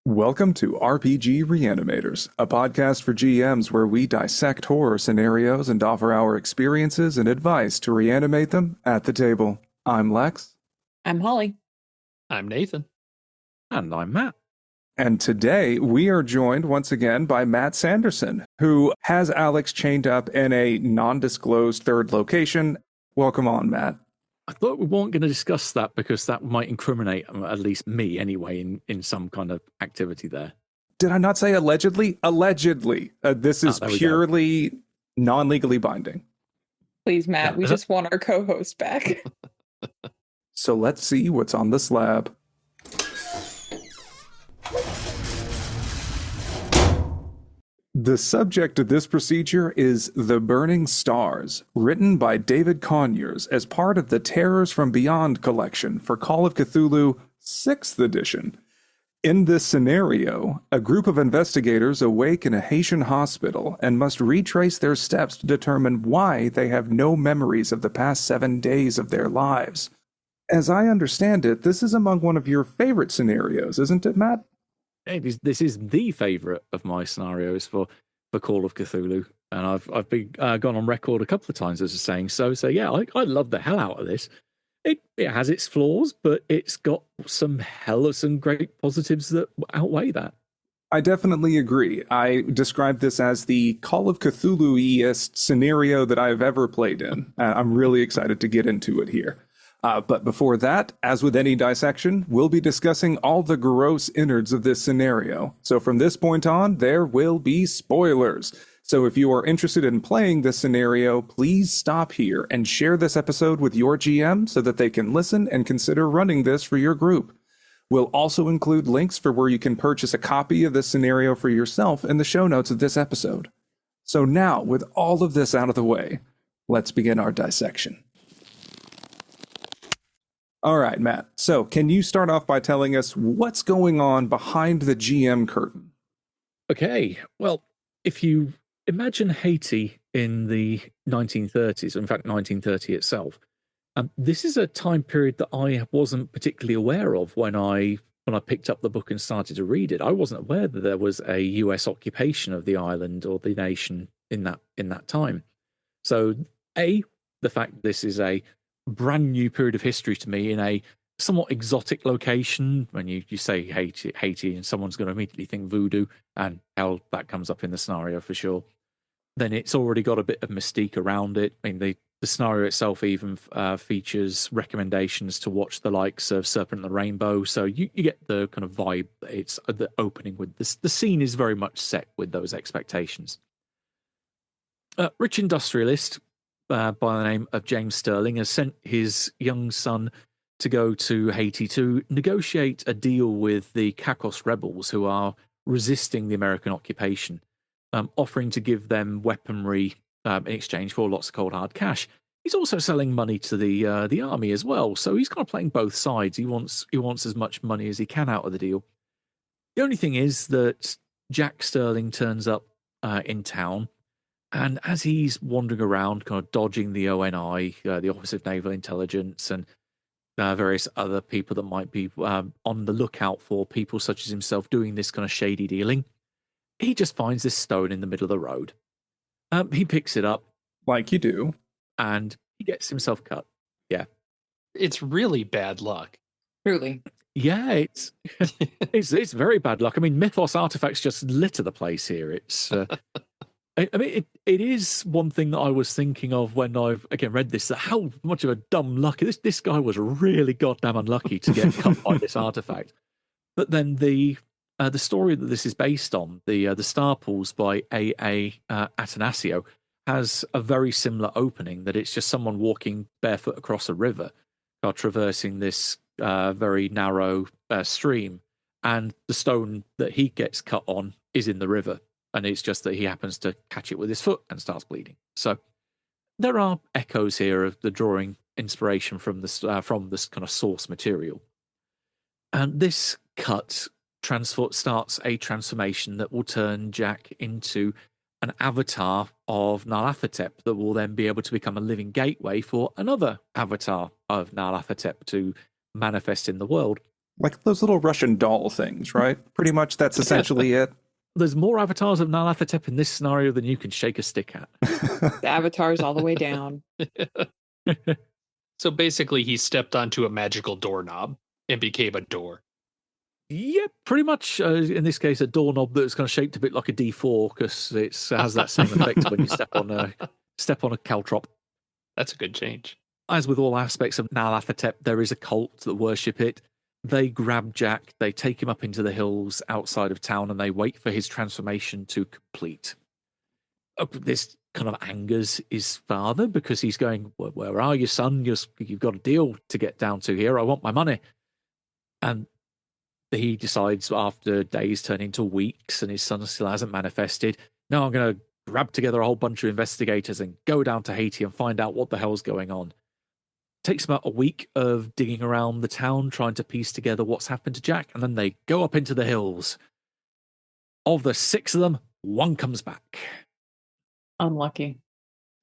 Welcome to RPG Reanimators, a podcast for GMs where we dissect horror scenarios and offer our experiences and advice to reanimate them at the table. I'm Lex. I'm Holly. I'm Nathan. And I'm Matt. And today we are joined once again by Matt Sanderson, who has Alex chained up in a non-disclosed third location. Welcome on, Matt. I thought we weren't going to discuss that because that might incriminate at least me anyway in some kind of activity there. Did I not say allegedly? Allegedly. This is purely non-legally binding. Please, Matt, we just want our co-host back. So let's see what's on the slab. The subject of this procedure is The Burning Stars, written by David Conyers as part of the Terrors from Beyond collection for Call of Cthulhu 6th edition. In this scenario, a group of investigators awake in a Haitian hospital and must retrace their steps to determine why they have no memories of the past 7 days of their lives. As I understand it, this is among one of your favorite scenarios, isn't it, Matt? This is the favourite of my scenarios for Call of Cthulhu, and I've been gone on record a couple of times as saying so. So yeah, I love the hell out of this. It has its flaws, but it's got some great positives that outweigh that. I definitely agree. I describe this as the Call of Cthulhu-y-est scenario that I've ever played in. I'm really excited to get into it here. But before that, as with any dissection, we'll be discussing all the gross innards of this scenario. So from this point on, there will be spoilers. So if you are interested in playing this scenario, please stop here and share this episode with your GM so that they can listen and consider running this for your group. We'll also include links for where you can purchase a copy of this scenario for yourself in the show notes of this episode. So now, with all of this out of the way, let's begin our dissection. All right, Matt. So can you start off by telling us what's going on behind the GM curtain? Okay. Well, if you imagine Haiti in the 1930s, in fact, 1930 itself, this is a time period that I wasn't particularly aware of when I picked up the book and started to read it. I wasn't aware that there was a US occupation of the island or the nation in that time. So, the fact that this is a brand new period of history to me in a somewhat exotic location. When you say Haiti, and someone's going to immediately think voodoo, and hell, that comes up in the scenario for sure. Then it's already got a bit of mystique around it. I mean, the scenario itself even features recommendations to watch the likes of Serpent and the Rainbow, so you get the kind of vibe. It's the opening with this. The scene is very much set with those expectations. Rich industrialist by the name of James Sterling has sent his young son to go to Haiti to negotiate a deal with the Cacos rebels who are resisting the American occupation, offering to give them weaponry in exchange for lots of cold hard cash. He's also selling money to the army as well, so he's kind of playing both sides. He wants as much money as he can out of the deal. The only thing is that Jack Sterling turns up in town. And as he's wandering around, kind of dodging the ONI, the Office of Naval Intelligence, and various other people that might be on the lookout for people such as himself doing this kind of shady dealing, he just finds this stone in the middle of the road. He picks it up. Like you do. And he gets himself cut. Yeah. It's really bad luck. Truly. Yeah, it's it's very bad luck. I mean, Mythos artifacts just litter the place here. It's... I mean, it is one thing that I was thinking of when I've, again, read this, that how much of a dumb luck. This guy was really goddamn unlucky to get cut by this artifact. But then the story that this is based on, the Star Pools by A.A. Atanasio, has a very similar opening, that it's just someone walking barefoot across a river, traversing this very narrow stream, and the stone that he gets cut on is in the river. And it's just that he happens to catch it with his foot and starts bleeding. So there are echoes here of the drawing inspiration from this kind of source material. And this cut starts a transformation that will turn Jack into an avatar of Nyarlathotep that will then be able to become a living gateway for another avatar of Nyarlathotep to manifest in the world. Like those little Russian doll things, right? Pretty much that's essentially it. There's more avatars of Nyarlathotep in this scenario than you can shake a stick at. The avatars all the way down. So basically, he stepped onto a magical doorknob and became a door. Yeah, pretty much. In this case, a doorknob that's kind of shaped a bit like a D4 because it has that same effect when you step on a caltrop. That's a good change. As with all aspects of Nyarlathotep, there is a cult that worship it. They grab Jack, they take him up into the hills outside of town, and they wait for his transformation to complete. This kind of angers his father because he's going, where are you, son? You've got a deal to get down to here. I want my money. And he decides after days turn into weeks and his son still hasn't manifested, no, I'm going to grab together a whole bunch of investigators and go down to Haiti and find out what the hell's going on. Takes about a week of digging around the town, trying to piece together what's happened to Jack, and then they go up into the hills. Of the 6 of them, 1 comes back. Unlucky.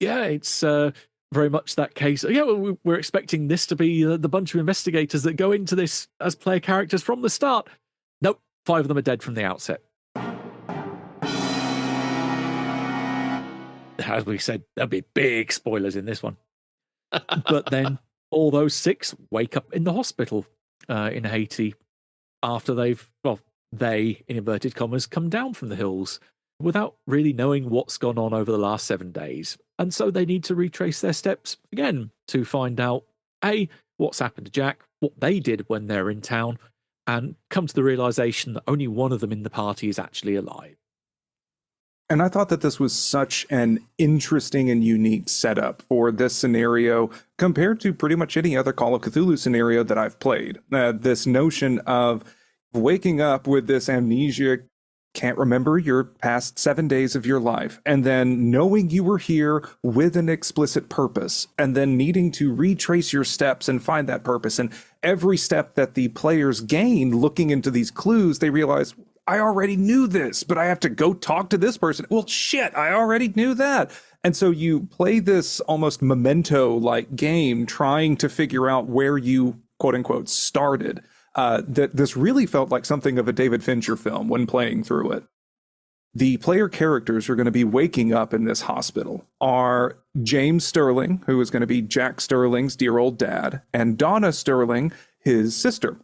Yeah, it's very much that case. Yeah, we're expecting this to be the bunch of investigators that go into this as player characters from the start. Nope, 5 of them are dead from the outset. As we said, there'll be big spoilers in this one. But then all those 6 wake up in the hospital in Haiti after they, in inverted commas, come down from the hills without really knowing what's gone on over the last 7 days. And so they need to retrace their steps again to find out, A, what's happened to Jack, what they did when they're in town, and come to the realization that only one of them in the party is actually alive. And I thought that this was such an interesting and unique setup for this scenario compared to pretty much any other Call of Cthulhu scenario that I've played. This notion of waking up with this amnesia, can't remember your past 7 days of your life, and then knowing you were here with an explicit purpose, and then needing to retrace your steps and find that purpose. And every step that the players gain looking into these clues, they realize, I already knew this, but I have to go talk to this person. Well, shit, I already knew that. And so you play this almost memento-like game trying to figure out where you, quote unquote, started. This really felt like something of a David Fincher film when playing through it. The player characters who are going to be waking up in this hospital are James Sterling, who is going to be Jack Sterling's dear old dad, and Donna Sterling, his sister,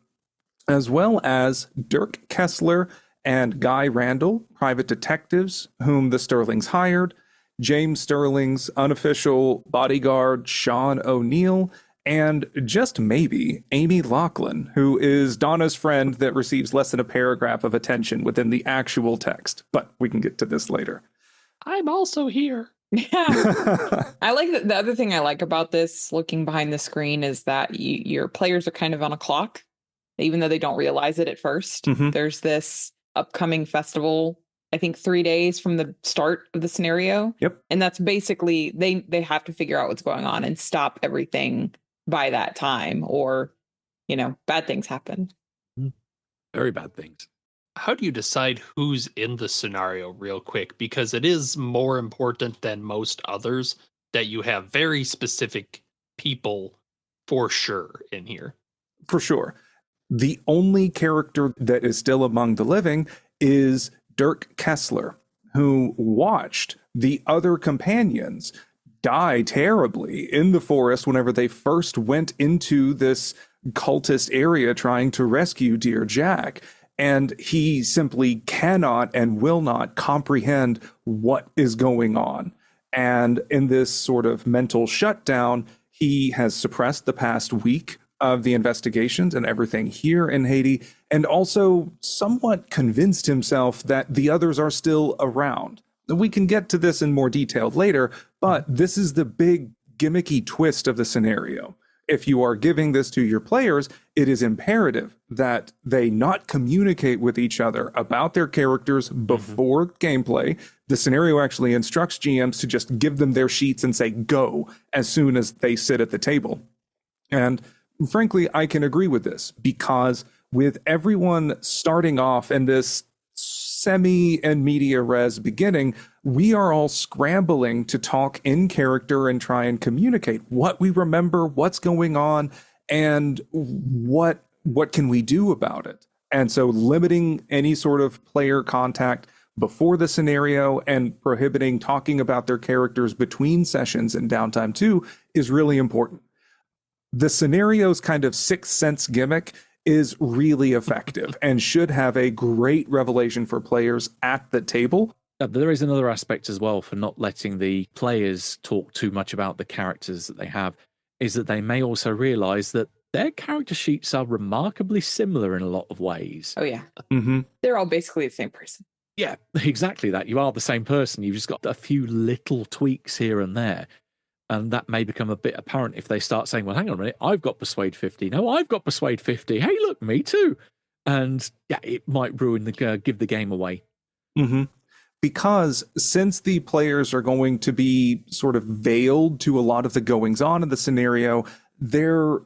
as well as Dirk Kessler and Guy Randall, private detectives whom the Sterlings hired, James Sterling's unofficial bodyguard, Sean O'Neill, and just maybe Amy Lachlan, who is Donna's friend that receives less than a paragraph of attention within the actual text. But we can get to this later. I'm also here. Yeah. I like the other thing I like about this, looking behind the screen, is that your players are kind of on a clock, even though they don't realize it at first. Mm-hmm. There's this upcoming festival, I think 3 days from the start of the scenario. Yep. And that's basically, they have to figure out what's going on and stop everything by that time, or, bad things happen. Very bad things. How do you decide who's in the scenario real quick? Because it is more important than most others that you have very specific people for sure in here. For sure. The only character that is still among the living is Dirk Kessler, who watched the other companions die terribly in the forest whenever they first went into this cultist area trying to rescue dear Jack. And he simply cannot and will not comprehend what is going on. And in this sort of mental shutdown, he has suppressed the past week of the investigations and everything here in Haiti, and also somewhat convinced himself that the others are still around. We can get to this in more detail later, but this is the big gimmicky twist of the scenario. If you are giving this to your players, it is imperative that they not communicate with each other about their characters before gameplay. The scenario actually instructs GMs to just give them their sheets and say go as soon as they sit at the table. And frankly, I can agree with this, because with everyone starting off in this semi and media res beginning, we are all scrambling to talk in character and try and communicate what we remember, what's going on, and what what can we do about it? And so limiting any sort of player contact before the scenario and prohibiting talking about their characters between sessions and downtime too is really important. The scenario's kind of sixth sense gimmick is really effective and should have a great revelation for players at the table. There is another aspect as well for not letting the players talk too much about the characters that they have, is that they may also realize that their character sheets are remarkably similar in a lot of ways. Oh, yeah. Mm-hmm. They're all basically the same person. Yeah, exactly that. You are the same person. You've just got a few little tweaks here and there. And that may become a bit apparent if they start saying, well, hang on a minute, I've got Persuade 50. No, I've got Persuade 50. Hey, look, me too. And yeah, it might give the game away. Mm-hmm. Because since the players are going to be sort of veiled to a lot of the goings on in the scenario, their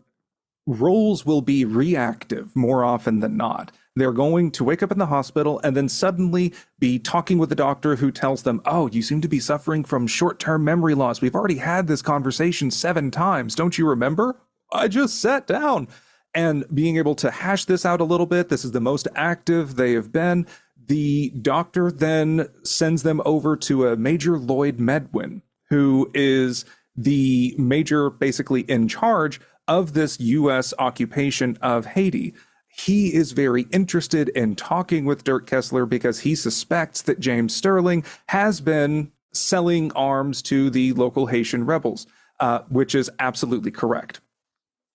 roles will be reactive more often than not. They're going to wake up in the hospital and then suddenly be talking with the doctor who tells them, oh, you seem to be suffering from short-term memory loss. We've already had this conversation 7 times. Don't you remember? I just sat down. And being able to hash this out a little bit, this is the most active they have been. The doctor then sends them over to a Major Lloyd Medwin, who is the major basically in charge of this U.S. occupation of Haiti. He is very interested in talking with Dirk Kessler because he suspects that James Sterling has been selling arms to the local Haitian rebels, which is absolutely correct.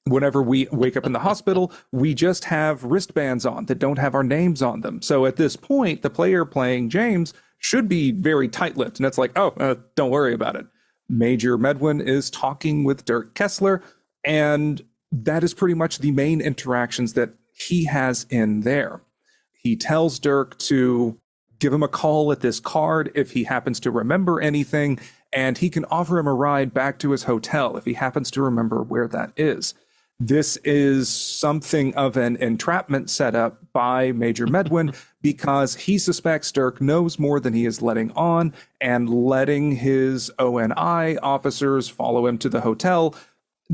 Whenever we wake up in the hospital, we just have wristbands on that don't have our names on them. So at this point, the player playing James should be very tight-lipped. And it's like, don't worry about it. Major Medwin is talking with Dirk Kessler, and that is pretty much the main interactions that he has in there. He tells Dirk to give him a call at this card if he happens to remember anything, and he can offer him a ride back to his hotel if he happens to remember where that is. This is something of an entrapment set up by Major Medwin because he suspects Dirk knows more than he is letting on, and letting his ONI officers follow him to the hotel.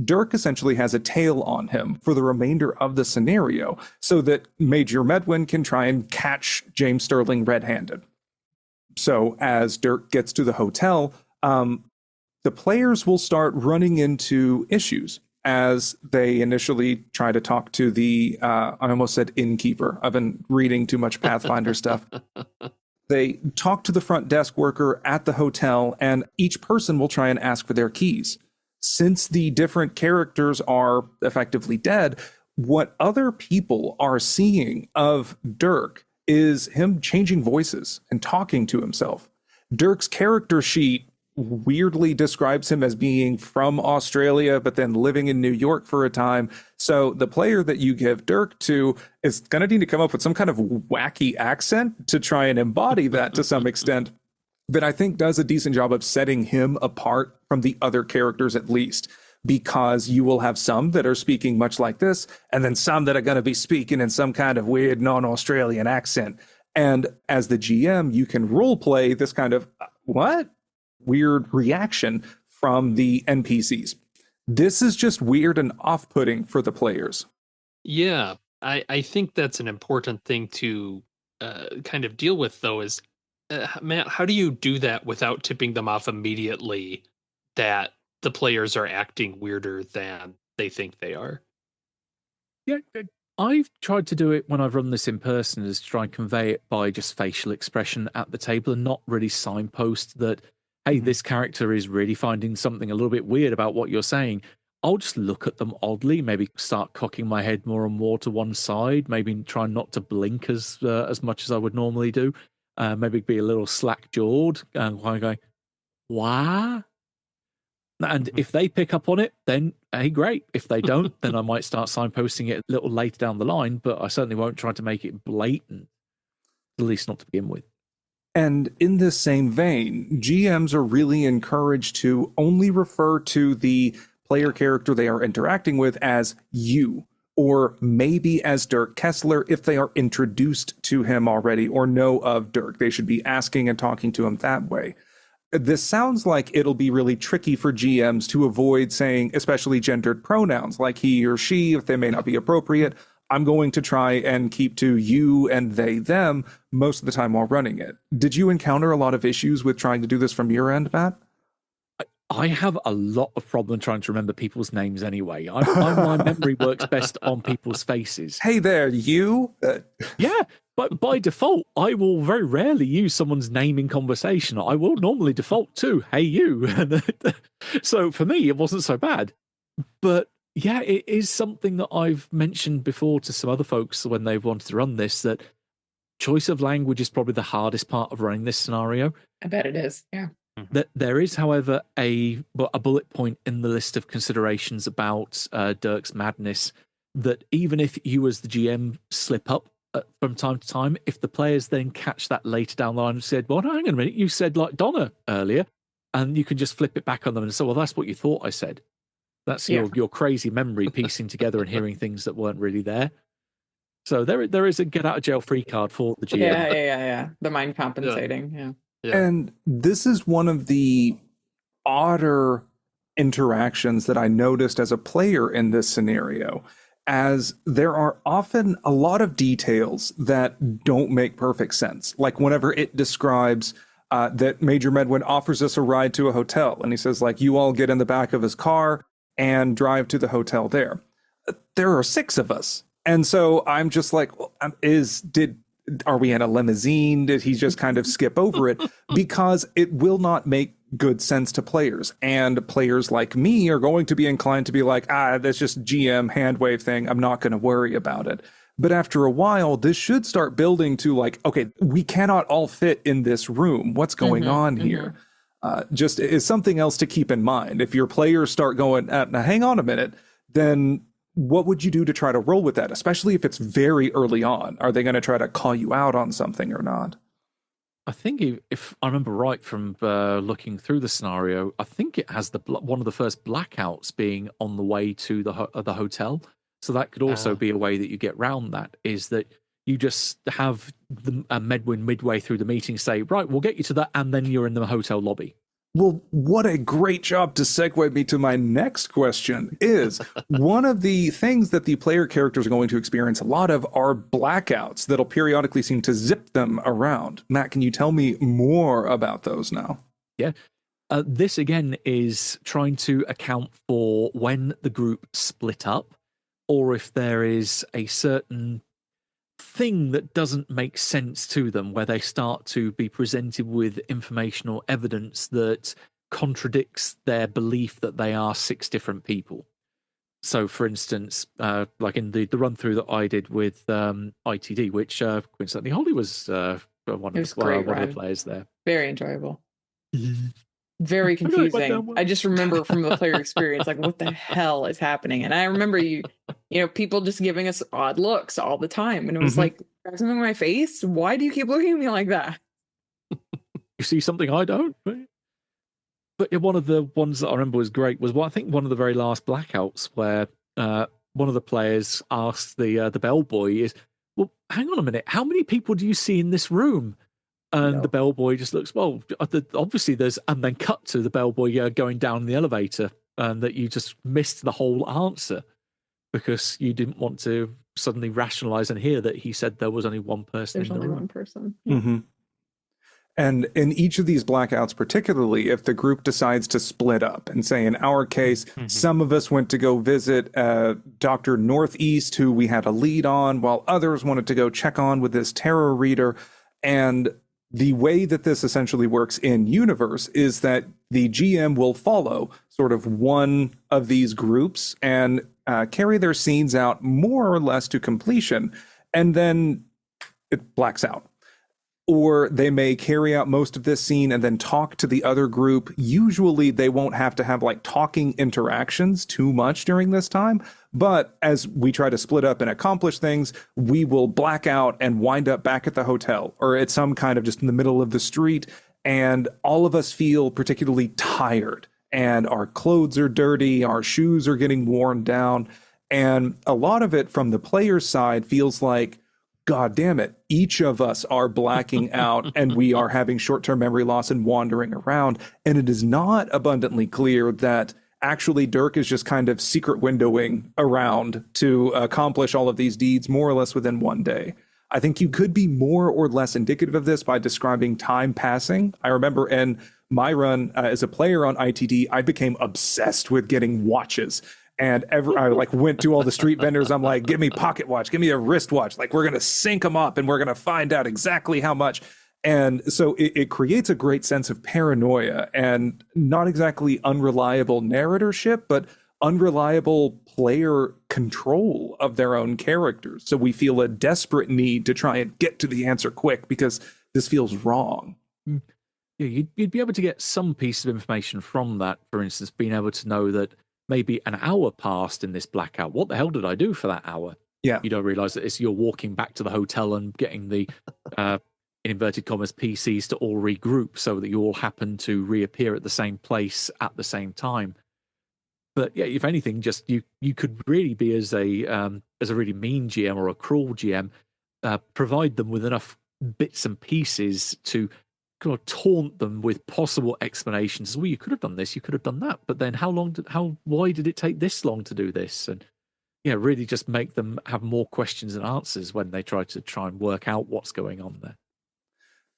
Dirk essentially has a tail on him for the remainder of the scenario so that Major Medwin can try and catch James Sterling red-handed. So as Dirk gets to the hotel, the players will start running into issues as they initially try to talk to the, I almost said innkeeper. I've been reading too much Pathfinder stuff. They talk to the front desk worker at the hotel, and each person will try and ask for their keys. Since the different characters are effectively dead, what other people are seeing of Dirk is him changing voices and talking to himself. Dirk's character sheet weirdly describes him as being from Australia, but then living in New York for a time. So the player that you give Dirk to is going to need to come up with some kind of wacky accent to try and embody that to some extent, that I think does a decent job of setting him apart from the other characters at least, because you will have some that are speaking much like this, and then some that are going to be speaking in some kind of weird non-Australian accent. And as the GM, you can role play this kind of, what? Weird reaction from the NPCs. This is just weird and off-putting for the players. Yeah, I think that's an important thing to kind of deal with, though, is, Matt, how do you do that without tipping them off immediately that the players are acting weirder than they think they are? Yeah, I've tried to do it when I've run this in person, is to try and convey it by just facial expression at the table and not really signpost that, hey, this character is really finding something a little bit weird about what you're saying. I'll just look at them oddly, maybe start cocking my head more and more to one side, maybe try not to blink as much as I would normally do, maybe be a little slack-jawed, going, what? And if they pick up on it, then hey, great. If they don't, then I might start signposting it a little later down the line, but I certainly won't try to make it blatant, at least not to begin with. And in this same vein, GMs are really encouraged to only refer to the player character they are interacting with as you, or maybe as Dirk Kessler if they are introduced to him already or know of Dirk. They should be asking and talking to him that way. This sounds like it'll be really tricky for GMs to avoid saying especially gendered pronouns like he or she if they may not be appropriate. I'm going to try and keep to you and they, them most of the time while running it. Did you encounter a lot of issues with trying to do this from your end, Matt? I have a lot of problem trying to remember people's names anyway. My memory works best on people's faces. Hey there, you? Yeah, but by default, I will very rarely use someone's name in conversation. I will normally default to, hey, you. So for me, it wasn't so bad. But yeah, it is something that I've mentioned before to some other folks when they've wanted to run this, that choice of language is probably the hardest part of running this scenario. I bet it is, yeah. There is, however, a bullet point in the list of considerations about Dirk's madness that even if you as the GM slip up from time to time, if the players then catch that later down the line and said, well, hang on a minute, you said like Donna earlier, and you can just flip it back on them and say, well, that's what you thought I said. That's your crazy memory piecing together and hearing things that weren't really there. So there is a get out of jail free card for the GM. Yeah. The mind compensating, yeah. And this is one of the odder interactions that I noticed as a player in this scenario, as there are often a lot of details that don't make perfect sense. Like whenever it describes that Major Medwin offers us a ride to a hotel, and he says, like, you all get in the back of his car and drive to the hotel there. There are 6 of us. And so I'm just like, are we in a limousine? Did he just kind of skip over it? Because it will not make good sense to players. And players like me are going to be inclined to be like, that's just GM hand wave thing. I'm not going to worry about it. But after a while, this should start building to like, okay, we cannot all fit in this room. What's going on here? Just is something else to keep in mind. If your players start going, now hang on a minute, then what would you do to try to roll with that, especially if it's very early on? Are they going to try to call you out on something or not? I think if I remember right from looking through the scenario, I think it has one of the first blackouts being on the way to the hotel. So that could also be a way that you get round that, is that you just have the Medwin midway through the meeting say, right, we'll get you to that, and then you're in the hotel lobby. Well, what a great job to segue me to my next question is, one of the things that the player characters are going to experience a lot of are blackouts that'll periodically seem to zip them around. Matt, can you tell me more about those now? Yeah. This, again, is trying to account for when the group split up, or if there is a certain thing that doesn't make sense to them, where they start to be presented with information or evidence that contradicts their belief that they are 6 different people. So, for instance, like in the run through that I did with ITD, which coincidentally Holly was one of the players there. Very enjoyable. Very confusing. I just remember from the player experience, like, what the hell is happening? And I remember people just giving us odd looks all the time. And it was like, there's something in my face? Why do you keep looking at me like that? You see something I don't? But one of the ones that I remember was great was, I think one of the very last blackouts where one of the players asked the bellboy is, well, hang on a minute, how many people do you see in this room? And the bellboy just looks, well, obviously there's, and then cut to the bellboy going down the elevator, and that you just missed the whole answer because you didn't want to suddenly rationalize and hear that he said there was only one person in the room. There's only one person. Mm-hmm. And in each of these blackouts, particularly if the group decides to split up and say, in our case, some of us went to go visit Dr. Northeast, who we had a lead on, while others wanted to go check on with this tarot reader. And the way that this essentially works in universe is that the GM will follow sort of one of these groups and carry their scenes out more or less to completion, and then it blacks out. Or they may carry out most of this scene and then talk to the other group. Usually they won't have to have like talking interactions too much during this time. But as we try to split up and accomplish things, we will black out and wind up back at the hotel or at some kind of just in the middle of the street. And all of us feel particularly tired, and our clothes are dirty, our shoes are getting worn down. And a lot of it from the player's side feels like, God damn it, each of us are blacking out and we are having short-term memory loss and wandering around. And it is not abundantly clear that actually Dirk is just kind of secret windowing around to accomplish all of these deeds more or less within one day. I think you could be more or less indicative of this by describing time passing. I remember in my run as a player on ITD, I became obsessed with getting watches. And I like went to all the street vendors. I'm like, give me pocket watch, give me a wristwatch. Like, we're going to sync them up and we're going to find out exactly how much. And so it creates a great sense of paranoia and not exactly unreliable narratorship, but unreliable player control of their own characters. So we feel a desperate need to try and get to the answer quick because this feels wrong. Yeah, you'd be able to get some piece of information from that. For instance, being able to know that maybe an hour passed in this blackout. What the hell did I do for that hour? Yeah. You don't realize that it's you're walking back to the hotel and getting the, in inverted commas, PCs to all regroup so that you all happen to reappear at the same place at the same time. But yeah, if anything, just you could really be as a really mean GM or a cruel GM, provide them with enough bits and pieces to kind of taunt them with possible explanations. Well, you could have done this, you could have done that, but then why did it take this long to do this? And yeah, really just make them have more questions and answers when they try and work out what's going on there.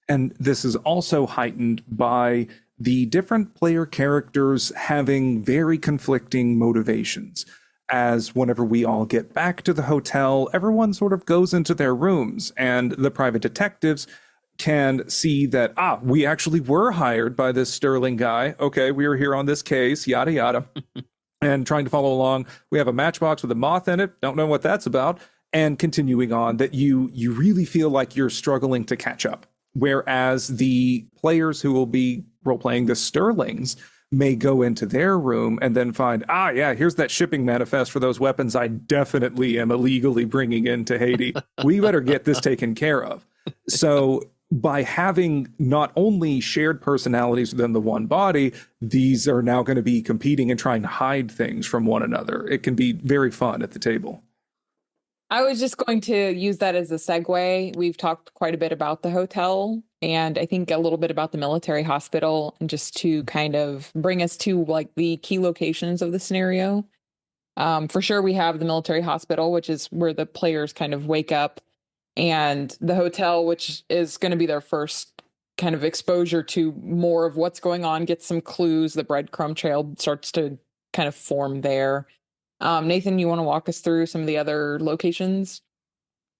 And this is also heightened by the different player characters having very conflicting motivations. As whenever we all get back to the hotel, everyone sort of goes into their rooms, and the private detectives can see that, we actually were hired by this Sterling guy. Okay, we were here on this case, yada, yada. And trying to follow along. We have a matchbox with a moth in it. Don't know what that's about. And continuing on, that you really feel like you're struggling to catch up. Whereas the players who will be role-playing the Sterlings may go into their room and then find, here's that shipping manifest for those weapons I definitely am illegally bringing into Haiti. We better get this taken care of. So by having not only shared personalities within the one body, these are now going to be competing and trying to hide things from one another. It can be very fun at the table. I was just going to use that as a segue. We've talked quite a bit about the hotel and I think a little bit about the military hospital, and just to kind of bring us to like the key locations of the scenario. For sure, we have the military hospital, which is where the players kind of wake up, and the hotel, which is going to be their first kind of exposure to more of what's going on, get some clues. The breadcrumb trail starts to kind of form there. Nathan, you want to walk us through some of the other locations?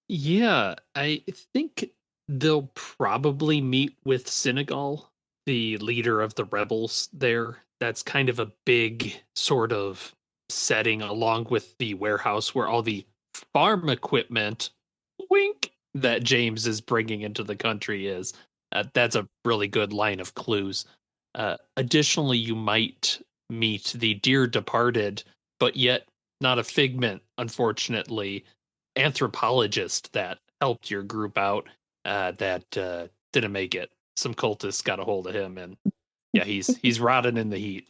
Yeah, I think they'll probably meet with Senegal, the leader of the rebels there. That's kind of a big sort of setting, along with the warehouse where all the farm equipment, wink, that James is bringing into the country is. That's a really good line of clues. Additionally, you might meet the dear departed, but yet not a figment, unfortunately, anthropologist that helped your group out that didn't make it. Some cultists got a hold of him, and yeah, he's rotting in the heat.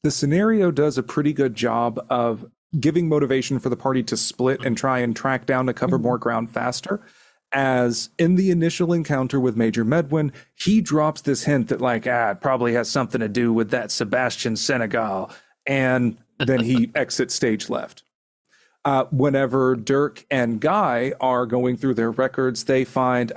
The scenario does a pretty good job of giving motivation for the party to split and try and track down to cover more ground faster. As in the initial encounter with Major Medwin, he drops this hint that it probably has something to do with that Sebastian Senegal, and then he exits stage left. Whenever Dirk and Guy are going through their records, they find,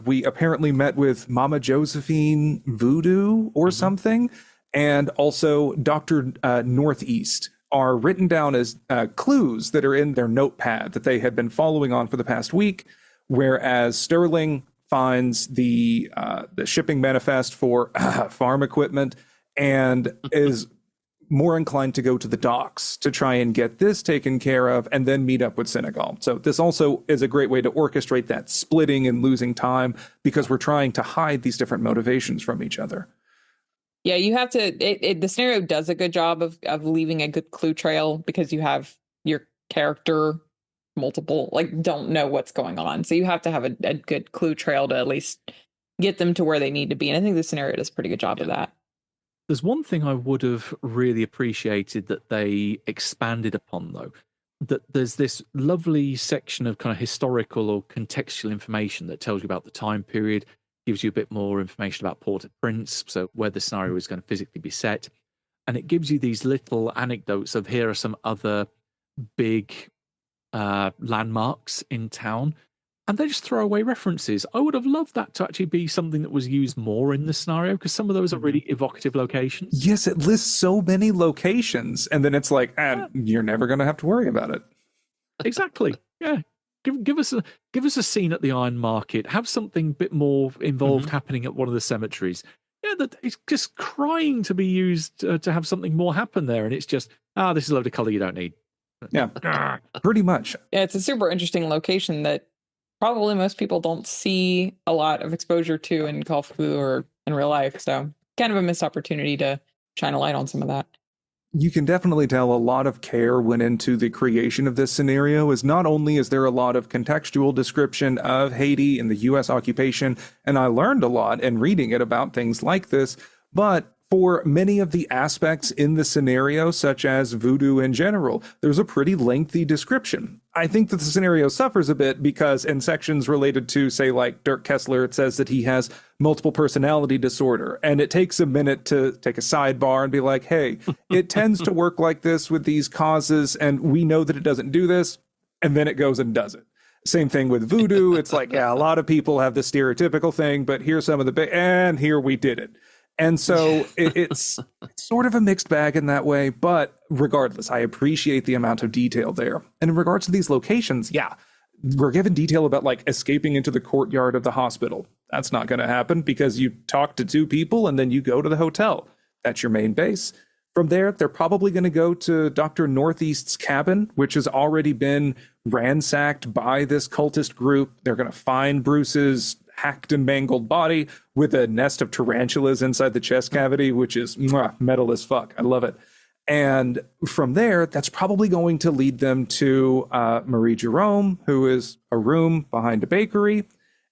we apparently met with Mama Josephine Voodoo or something, and also Dr. Northeast are written down as clues that are in their notepad that they had been following on for the past week, whereas Sterling finds the shipping manifest for farm equipment and is more inclined to go to the docks to try and get this taken care of and then meet up with Senegal. So this also is a great way to orchestrate that splitting and losing time, because we're trying to hide these different motivations from each other. Yeah, you have to, the scenario does a good job of leaving a good clue trail, because you have your character don't know what's going on. So you have to have a good clue trail to at least get them to where they need to be. And I think the scenario does a pretty good job of that. There's one thing I would have really appreciated that they expanded upon, though, that there's this lovely section of kind of historical or contextual information that tells you about the time period, gives you a bit more information about Port-au-Prince, so where the scenario is going to physically be set. and it gives you these little anecdotes of here are some other big landmarks in town, and they just throw away references. I would have loved that to actually be something that was used more in the scenario, because some of those are really evocative locations. Yes, it lists so many locations, and then it's like, you're never going to have to worry about it. Exactly. Yeah. Give us a scene at the Iron Market. Have something a bit more involved happening at one of the cemeteries. Yeah, that it's just crying to be used to have something more happen there, and it's just this is a load of color you don't need. Yeah, pretty much. Yeah, it's a super interesting location that probably most people don't see a lot of exposure to in Call of Cthulhu or in real life. So kind of a missed opportunity to shine a light on some of that. You can definitely tell a lot of care went into the creation of this scenario, as not only is there a lot of contextual description of Haiti and the US occupation, and I learned a lot in reading it about things like this, but for many of the aspects in the scenario, such as voodoo in general, there's a pretty lengthy description. I think that the scenario suffers a bit because in sections related to, say, like Dirk Kessler, it says that he has multiple personality disorder. And it takes a minute to take a sidebar and be like, hey, it tends to work like this with these causes, and we know that it doesn't do this. And then it goes and does it. Same thing with voodoo. It's like, yeah, a lot of people have this stereotypical thing, but here's some of the and here we did it. And so it's sort of a mixed bag in that way, but regardless, I appreciate the amount of detail there. And in regards to these locations, yeah, we're given detail about like escaping into the courtyard of the hospital. That's not going to happen because you talk to two people and then you go to the hotel. That's your main base. From there, they're probably going to go to Dr. Northeast's cabin, which has already been ransacked by this cultist group. They're going to find Bruce's hacked and mangled body with a nest of tarantulas inside the chest cavity, which is metal as fuck. I love it. And from there, that's probably going to lead them to Marie Jerome, who is a room behind a bakery,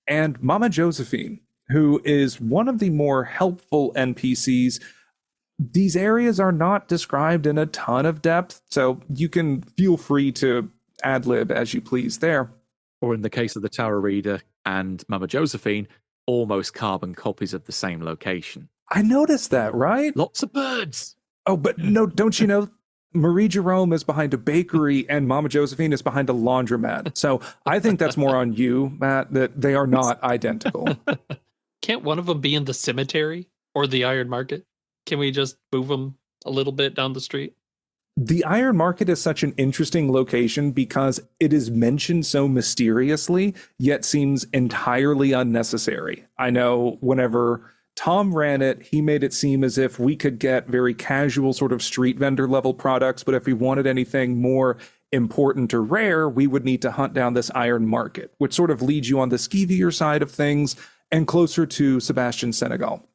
and Mama Josephine, who is one of the more helpful NPCs. These areas are not described in a ton of depth, so you can feel free to ad-lib as you please there. Or in the case of the Tower Reader and Mama Josephine, almost carbon copies of the same location. I noticed that, right? Lots of birds. Oh, but no, don't you know, Marie Jerome is behind a bakery and Mama Josephine is behind a laundromat. So I think that's more on you, Matt, that they are not identical. Can't one of them be in the cemetery or the Iron Market? Can we just move them a little bit down the street? The Iron Market is such an interesting location because it is mentioned so mysteriously, yet seems entirely unnecessary. I know whenever Tom ran it, he made it seem as if we could get very casual sort of street vendor level products, but if we wanted anything more important or rare, we would need to hunt down this Iron Market, which sort of leads you on the skeevier side of things and closer to Sebastian Senegal.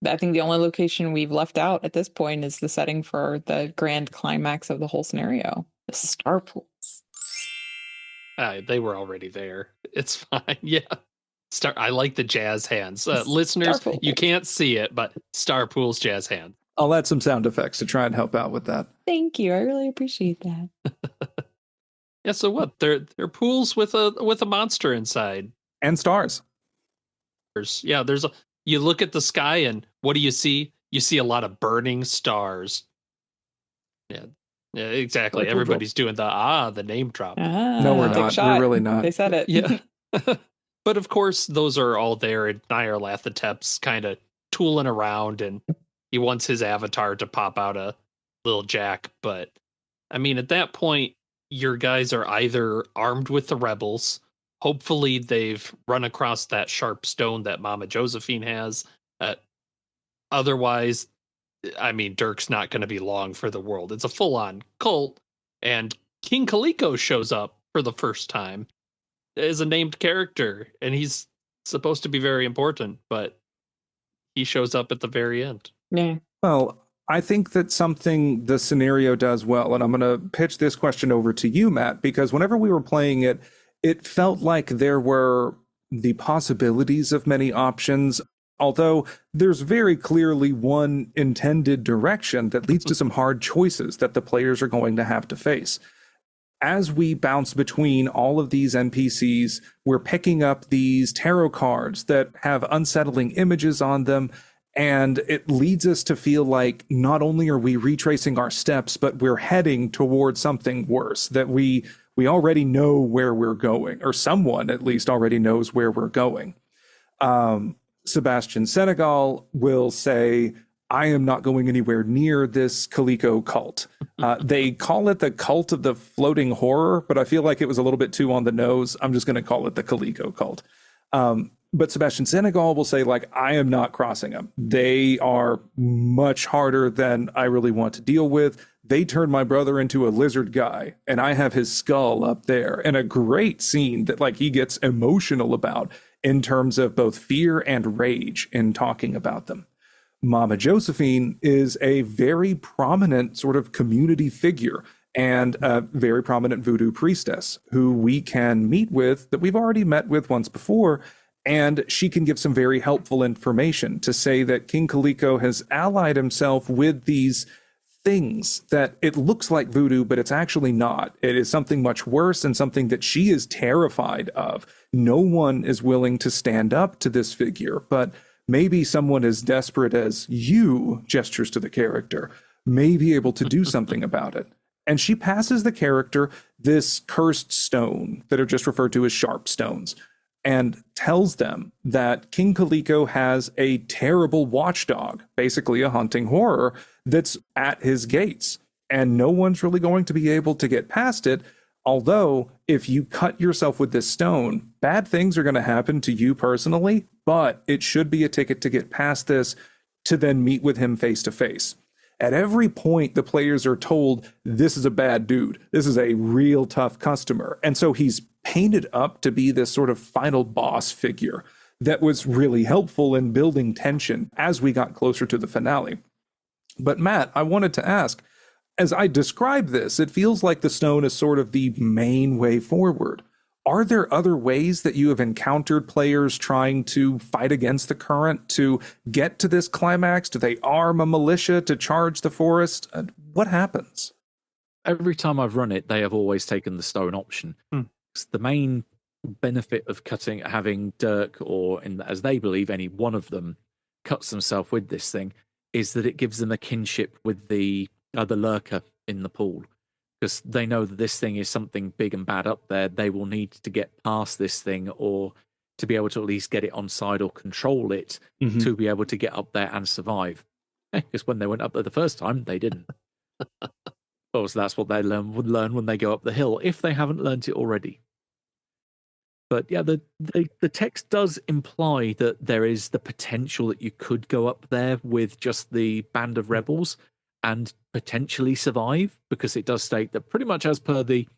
I think the only location we've left out at this point is the setting for the grand climax of the whole scenario, the star pools. They were already there. It's fine. Yeah. I like the jazz hands. Listeners, you can't see it, but Star Pool's jazz hand. I'll add some sound effects to try and help out with that. Thank you. I really appreciate that. Yeah, so what? They're pools with a monster inside. And stars. Yeah, you look at the sky and what do you see? You see a lot of burning stars. Yeah, exactly. Like everybody's doing the name drop. No, we're not. We're really not. They said it. Yeah. But of course, those are all there, and Nyarlathotep's kind of tooling around, and he wants his avatar to pop out a little jack. But, I mean, at that point, your guys are either armed with the rebels. Hopefully, they've run across that sharp stone that Mama Josephine has. Otherwise, I mean, Dirk's not going to be long for the world. It's a full-on cult, and King Kaliko shows up for the first time as a named character, and he's supposed to be very important, but he shows up at the very end. Yeah. Well, I think that something the scenario does well, and I'm going to pitch this question over to you, Matt, because whenever we were playing it, it felt like there were the possibilities of many options, although there's very clearly one intended direction that leads to some hard choices that the players are going to have to face. As we bounce between all of these NPCs, we're picking up these tarot cards that have unsettling images on them, And it leads us to feel like not only are we retracing our steps, but we're heading towards something worse, that we already know where we're going, or someone at least already knows where we're going. Sebastian Senegal will say, I am not going anywhere near this Coleco cult. They call it the cult of the floating horror, but I feel like it was a little bit too on the nose. I'm just going to call it the Coleco cult. But Sebastian Senegal will say, like, I am not crossing them. They are much harder than I really want to deal with. They turned my brother into a lizard guy, and I have his skull up there. And a great scene that, like, he gets emotional about in terms of both fear and rage in talking about them. Mama Josephine is a very prominent sort of community figure and a very prominent voodoo priestess who we can meet with, that we've already met with once before. And she can give some very helpful information to say that King Coleco has allied himself with these things that it looks like voodoo, but it's actually not. It is something much worse and something that she is terrified of. No one is willing to stand up to this figure, but maybe someone as desperate as you, gestures to the character, may be able to do something about it. And she passes the character this cursed stone that are just referred to as sharp stones, and tells them that King Coleco has a terrible watchdog, basically a hunting horror, that's at his gates. And no one's really going to be able to get past it. Although, if you cut yourself with this stone, bad things are going to happen to you personally, but it should be a ticket to get past this, to then meet with him face to face. At every point, the players are told, this is a bad dude. This is a real tough customer. And so he's painted up to be this sort of final boss figure that was really helpful in building tension as we got closer to the finale. But Matt, I wanted to ask, as I describe this, it feels like the stone is sort of the main way forward. Are there other ways that you have encountered players trying to fight against the current to get to this climax? Do they arm a militia to charge the forest? What happens? Every time I've run it, they have always taken the stone option. The main benefit of having Dirk, or as they believe, any one of them cuts themselves with this thing, is that it gives them a kinship with the lurker in the pool. Because they know that this thing is something big and bad up there. They will need to get past this thing, or to be able to at least get it on side or control it, to be able to get up there and survive. Because when they went up there the first time, they didn't. Well, so that's what they would learn when they go up the hill, if they haven't learned it already. But yeah, the text does imply that there is the potential that you could go up there with just the band of rebels and potentially survive, because it does state that pretty much as per the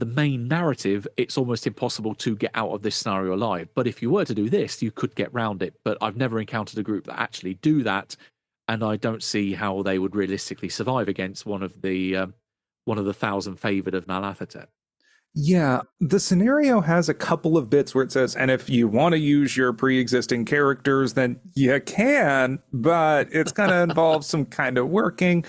main narrative, it's almost impossible to get out of this scenario alive. But if you were to do this, you could get round it. But I've never encountered a group that actually do that, and I don't see how they would realistically survive against one of the 1,000 favored of Nalathotep. Yeah, the scenario has a couple of bits where it says, and if you want to use your pre-existing characters, then you can, but it's going to involve some kind of working.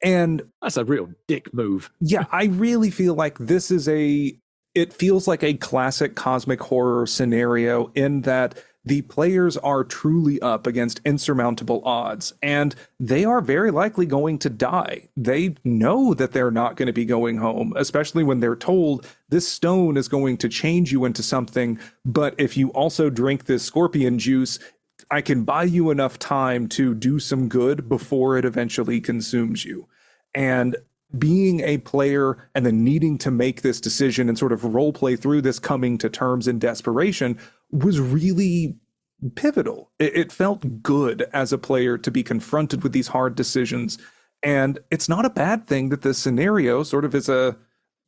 And that's a real dick move. Yeah, I really feel like this is it feels like a classic cosmic horror scenario, in that the players are truly up against insurmountable odds, and they are very likely going to die. They know that they're not going to be going home, especially when they're told this stone is going to change you into something, but if you also drink this scorpion juice, I can buy you enough time to do some good before it eventually consumes you. And being a player and then needing to make this decision and sort of role play through this coming to terms in desperation was really pivotal. It felt good as a player to be confronted with these hard decisions. And it's not a bad thing that this scenario sort of is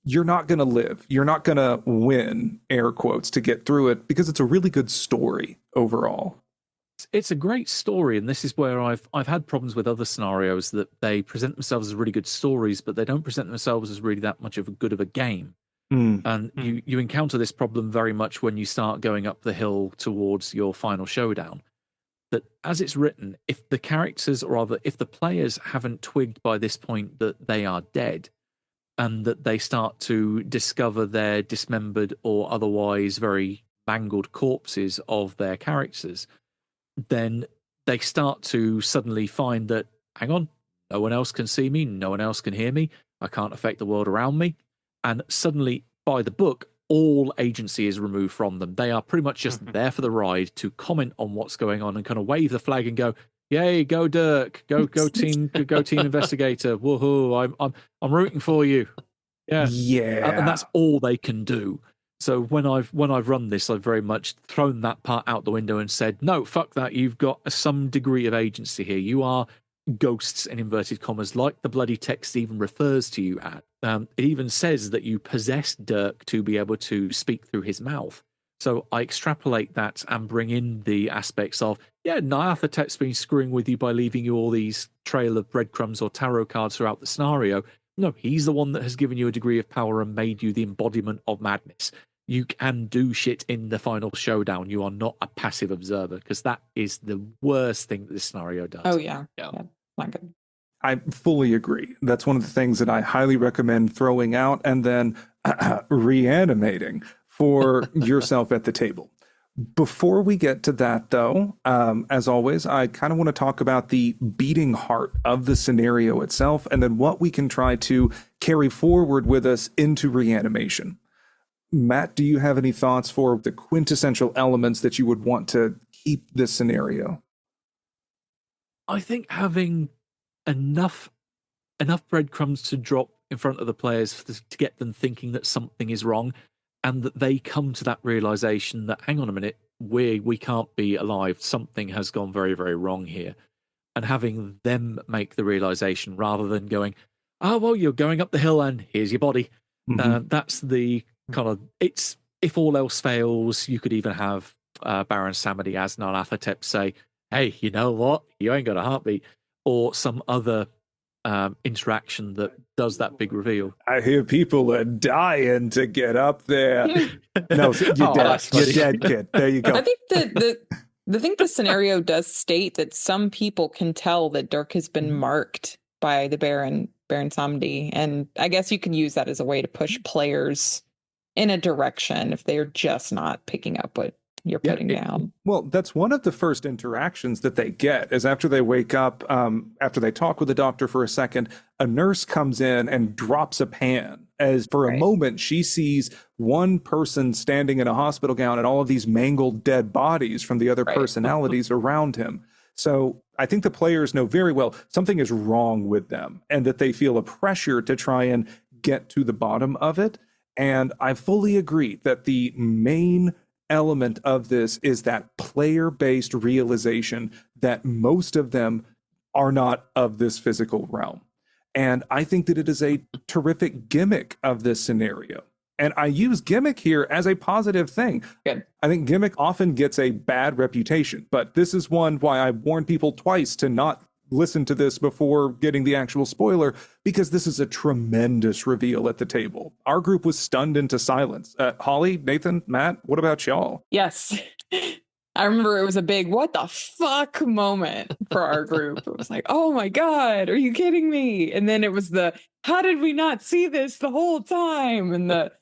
you're not going to live, you're not going to win, air quotes, to get through it, because it's a really good story overall. It's a great story, and this is where I've had problems with other scenarios, that they present themselves as really good stories, but they don't present themselves as really that much of a good of a game. And you encounter this problem very much when you start going up the hill towards your final showdown. That as it's written, if the characters, or rather, if the players haven't twigged by this point that they are dead, and that they start to discover their dismembered or otherwise very mangled corpses of their characters, then they start to suddenly find that, hang on, no one else can see me, no one else can hear me, I can't affect the world around me. And suddenly, by the book, all agency is removed from them. They are pretty much just there for the ride to comment on what's going on and kind of wave the flag and go, "Yay, go Dirk, go team investigator, woohoo! I'm rooting for you." Yeah, and that's all they can do. So when I've run this, I've very much thrown that part out the window and said, "No, fuck that. You've got some degree of agency here. You are ghosts in inverted commas, like the bloody text even refers to you at. It even says that you possess Dirk to be able to speak through his mouth." So I extrapolate that and bring in the aspects of, Nyarlathotep's been screwing with you by leaving you all these trail of breadcrumbs or tarot cards throughout the scenario. No, he's the one that has given you a degree of power and made you the embodiment of madness. You can do shit in the final showdown. You are not a passive observer, because that is the worst thing that this scenario does. Oh, yeah. Not good. I fully agree. That's one of the things that I highly recommend throwing out and then reanimating for yourself at the table. Before we get to that, though, as always, I kind of want to talk about the beating heart of the scenario itself and then what we can try to carry forward with us into reanimation. Matt, do you have any thoughts for the quintessential elements that you would want to keep this scenario? I think having enough breadcrumbs to drop in front of the players to get them thinking that something is wrong, and that they come to that realization that, hang on a minute, we can't be alive. Something has gone very, very wrong here. And having them make the realization rather than going, "Oh, well, you're going up the hill and here's your body." That's the kind of, it's, if all else fails, you could even have Baron Samedi as Nyarlathotep say, "Hey, you know what? You ain't got a heartbeat," or some other interaction that does that big reveal. I hear people are dying to get up there. No, you're dead. You're dead, kid. There you go. I think the scenario does state that some people can tell that Dirk has been marked by the Baron Samedi, and I guess you can use that as a way to push players in a direction if they're just not picking up what you're putting down. Well, that's one of the first interactions that they get is after they wake up, after they talk with the doctor for a second, a nurse comes in and drops a pan as for a moment she sees one person standing in a hospital gown and all of these mangled dead bodies from the other personalities around him. So I think the players know very well something is wrong with them and that they feel a pressure to try and get to the bottom of it. And I fully agree that the main element of this is that player-based realization that most of them are not of this physical realm. And I think that it is a terrific gimmick of this scenario. And I use gimmick here as a positive thing. Good. I think gimmick often gets a bad reputation, but this is one why I warn people twice to not listen to this before getting the actual spoiler, because this is a tremendous reveal at the table. Our group was stunned into silence. Holly, Nathan, Matt, what about y'all? Yes. I remember it was a big what the fuck moment for our group. It was like, oh my God, are you kidding me? And then it was the, how did we not see this the whole time? And the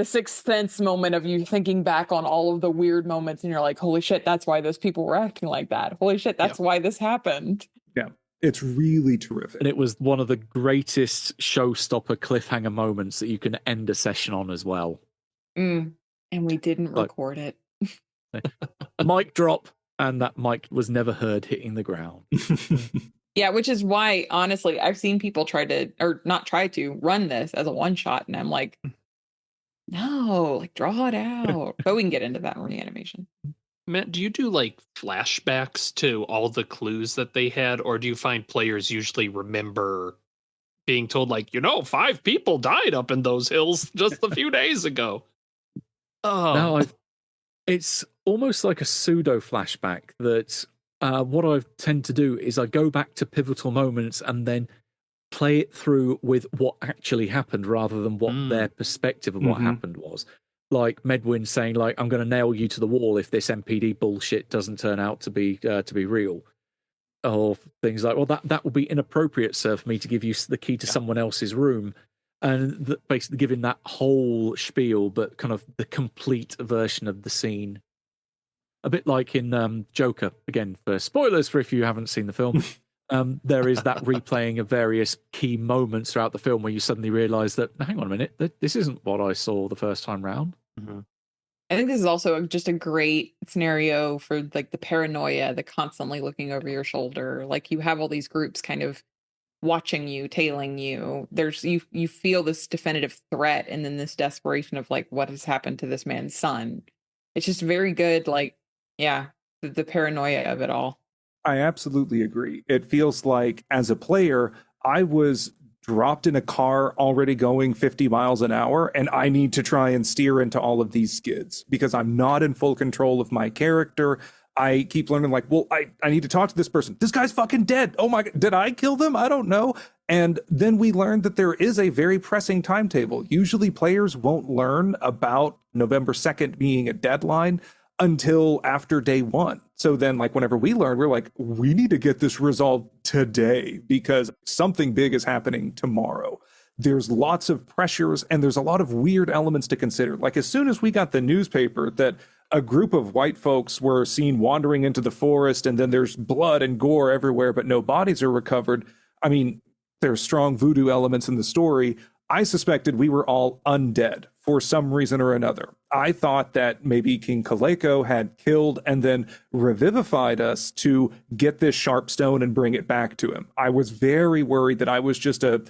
Sixth Sense moment of you thinking back on all of the weird moments and you're like, holy shit, that's why those people were acting like that. Holy shit, that's why this happened. Yeah. It's really terrific. And it was one of the greatest showstopper cliffhanger moments that you can end a session on as well. And we didn't record it. Mic drop, and that mic was never heard hitting the ground. Yeah, which is why, honestly, I've seen people run this as a one-shot, and I'm like, no, like, draw it out. But we can get into that in reanimation. Matt, do you do like flashbacks to all the clues that they had, or do you find players usually remember being told, like, 5 people died up in those hills just a few days ago? Oh, no, it's almost like a pseudo flashback that what I tend to do is I go back to pivotal moments and then play it through with what actually happened rather than what their perspective of what happened was. Like Medwin saying, like, I'm going to nail you to the wall if this MPD bullshit doesn't turn out to be real. Or things like, well, that would be inappropriate, sir, for me to give you the key to someone else's room. And basically giving that whole spiel, but kind of the complete version of the scene. a bit like in Joker, again, for spoilers for if you haven't seen the film. There is that replaying of various key moments throughout the film where you suddenly realize that, hang on a minute, this isn't what I saw the first time round. Mm-hmm. I think this is also just a great scenario for like the paranoia, the constantly looking over your shoulder. Like you have all these groups kind of watching you, tailing you. There's you feel this definitive threat, and then this desperation of like what has happened to this man's son. It's just very good, like, yeah, the paranoia of it all. I absolutely agree. It feels like as a player, I was dropped in a car already going 50 miles an hour, and I need to try and steer into all of these skids because I'm not in full control of my character. I keep learning, like, well, I need to talk to this person. This guy's fucking dead. Oh my God, did I kill them? I don't know. And then we learned that there is a very pressing timetable. Usually players won't learn about November 2nd being a deadline until after day one. So then, like, whenever we learn, we're like, we need to get this resolved today because something big is happening tomorrow. There's lots of pressures and there's a lot of weird elements to consider. Like, as soon as we got the newspaper that a group of white folks were seen wandering into the forest and then there's blood and gore everywhere, but no bodies are recovered. I mean, there's strong voodoo elements in the story. I suspected we were all undead for some reason or another. I thought that maybe King Kaleko had killed and then revivified us to get this sharp stone and bring it back to him. I was very worried that I was just a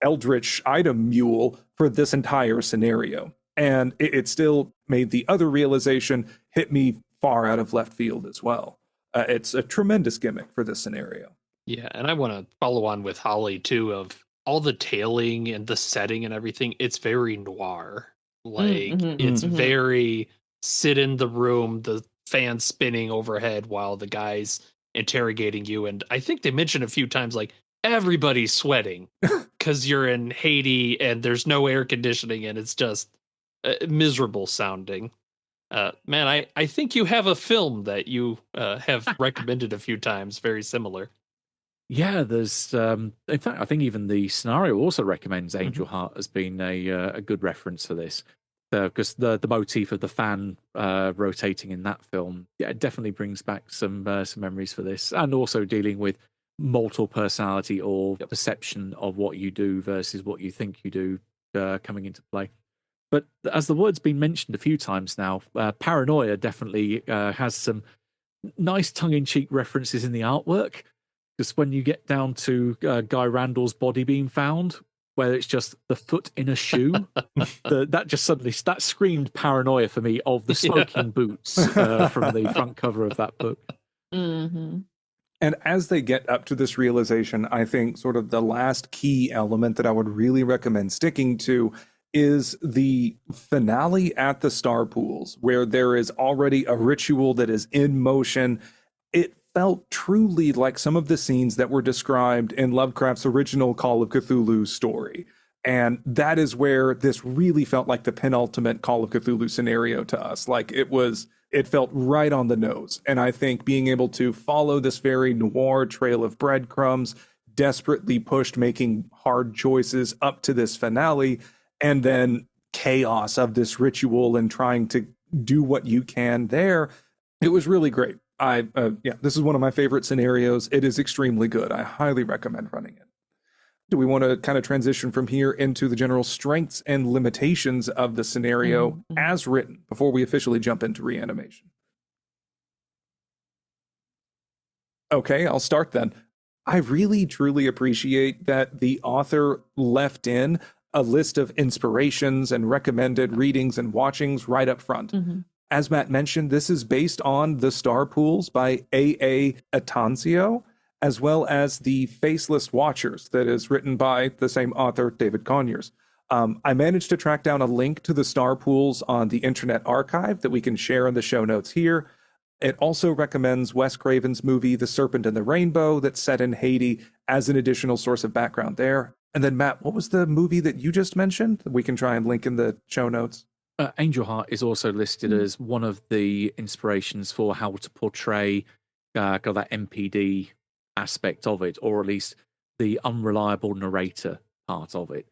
eldritch item mule for this entire scenario. And it still made the other realization hit me far out of left field as well. It's a tremendous gimmick for this scenario. Yeah, and I want to follow on with Holly too, of all the tailing and the setting and everything. It's very noir. Like it's very sit in the room, the fan spinning overhead while the guy's interrogating you. And I think they mentioned a few times, like, everybody's sweating because you're in Haiti and there's no air conditioning and it's just miserable sounding. Man, I think you have a film that you have recommended a few times, very similar. Yeah, there's in fact, I think even the scenario also recommends Angel Heart as being a good reference for this, because the motif of the fan rotating in that film, yeah, it definitely brings back some memories for this, and also dealing with multiple personality or perception of what you do versus what you think you do coming into play. But as the word's been mentioned a few times now, paranoia definitely has some nice tongue-in-cheek references in the artwork. Because when you get down to Guy Randall's body being found, where it's just the foot in a shoe, that just suddenly that screamed paranoia for me of the smoking boots from the front cover of that book. Mm-hmm. And as they get up to this realization, I think sort of the last key element that I would really recommend sticking to is the finale at the Star Pools, where there is already a ritual that is in motion. It felt truly like some of the scenes that were described in Lovecraft's original Call of Cthulhu story. And that is where this really felt like the penultimate Call of Cthulhu scenario to us. Like it felt right on the nose. And I think being able to follow this very noir trail of breadcrumbs, desperately pushed, making hard choices up to this finale, and then chaos of this ritual and trying to do what you can there, it was really great. This is one of my favorite scenarios. It is extremely good. I highly recommend running it. Do we want to kind of transition from here into the general strengths and limitations of the scenario as written before we officially jump into reanimation? Okay, I'll start then. I really, truly appreciate that the author left in a list of inspirations and recommended readings and watchings right up front. As Matt mentioned, this is based on The Star Pools by A.A. Atancio, as well as The Faceless Watchers that is written by the same author, David Conyers. I managed to track down a link to The Star Pools on the Internet Archive that we can share in the show notes here. It also recommends Wes Craven's movie, The Serpent and the Rainbow, that's set in Haiti as an additional source of background there. And then, Matt, what was the movie that you just mentioned? We can try and link in the show notes. Angel Heart is also listed as one of the inspirations for how to portray that MPD aspect of it, or at least the unreliable narrator part of it.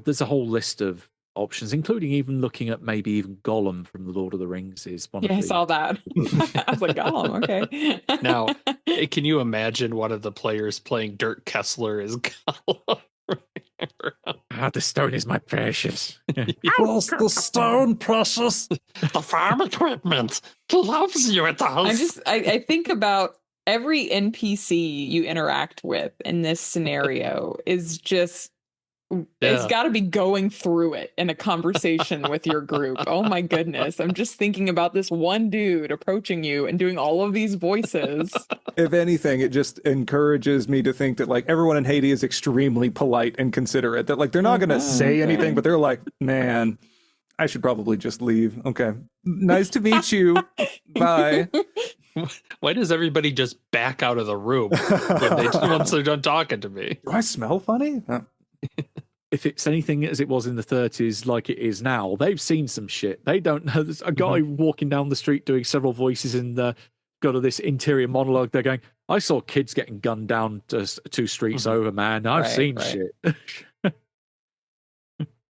There's a whole list of options, including even looking at maybe even Gollum from the Lord of the Rings is one of Yeah, the... I saw that. I was like, Gollum, okay. Now, can you imagine one of the players playing Dirk Kessler as Gollum? The stone is my precious. What's the stone, precious? The farm equipment loves you, it does. I think about every NPC you interact with in this scenario is just it's got to be going through it in a conversation with your group. Oh my goodness. I'm just thinking about this one dude approaching you and doing all of these voices. If anything, it just encourages me to think that like everyone in Haiti is extremely polite and considerate, that like they're not going to say anything, but they're like, man, I should probably just leave. Okay. Nice to meet you. Bye. Why does everybody just back out of the room once they're done talking to me? Do I smell funny? If it's anything as it was in the 30s like it is now, they've seen some shit. They don't know. There's a guy walking down the street doing several voices in the got of this interior monologue. They're going, I saw kids getting gunned down to 2 streets over, man. I've seen shit.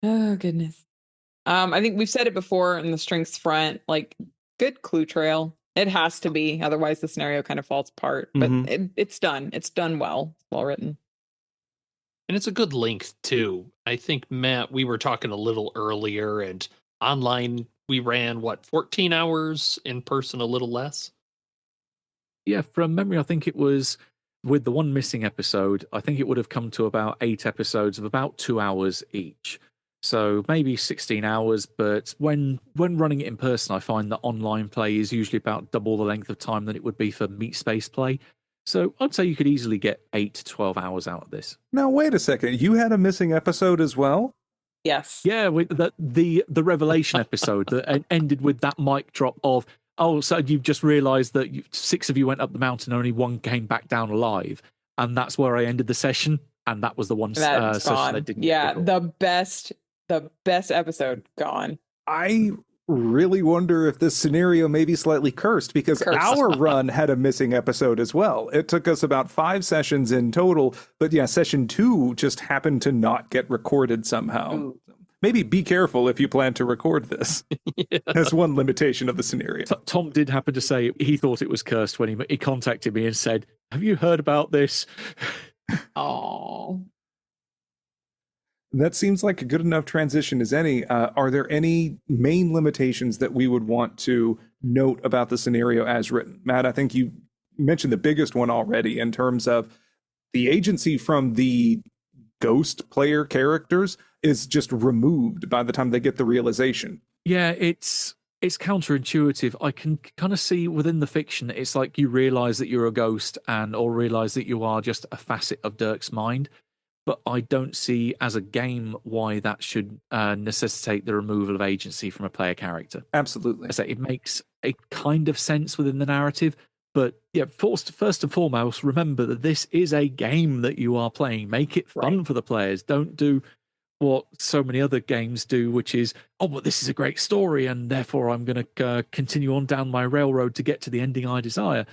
Oh, goodness. I think we've said it before in the strengths front, like good clue trail. It has to be. Otherwise, the scenario kind of falls apart. But it's done. It's done well. Well written. And it's a good length, too. I think, Matt, we were talking a little earlier, and online we ran, 14 hours, in person a little less? Yeah, from memory, I think it was, with the one missing episode, I think it would have come to about 8 episodes of about 2 hours each. So maybe 16 hours, but when running it in person, I find that online play is usually about double the length of time than it would be for meet space play. So I'd say you could easily get 8 to 12 hours out of this. Now, wait a second. You had a missing episode as well? Yes. Yeah, with the revelation episode that ended with that mic drop of, oh, so you've just realised that 6 of you went up the mountain, only 1 came back down alive. And that's where I ended the session. And that was the one session that didn't get picked up. The best episode gone. I really wonder if this scenario may be slightly cursed, because our run had a missing episode as well. It took us about 5 sessions in total, but yeah, session 2 just happened to not get recorded somehow. Ooh. Maybe be careful if you plan to record this. That's one limitation of the scenario. Tom did happen to say he thought it was cursed when he contacted me and said, have you heard about this? Oh. That seems like a good enough transition as any. Are there any main limitations that we would want to note about the scenario as written? Matt, I think you mentioned the biggest one already in terms of the agency from the ghost player characters is just removed by the time they get the realization. Yeah, it's counterintuitive. I can kind of see within the fiction, it's like you realize that you're a ghost or realize that you are just a facet of Dirk's mind. But I don't see as a game why that should necessitate the removal of agency from a player character. Absolutely. So it makes a kind of sense within the narrative. But yeah, first and foremost, remember that this is a game that you are playing. Make it fun for the players. Don't do what so many other games do, which is, oh, well, this is a great story, and therefore I'm going to continue on down my railroad to get to the ending I desire.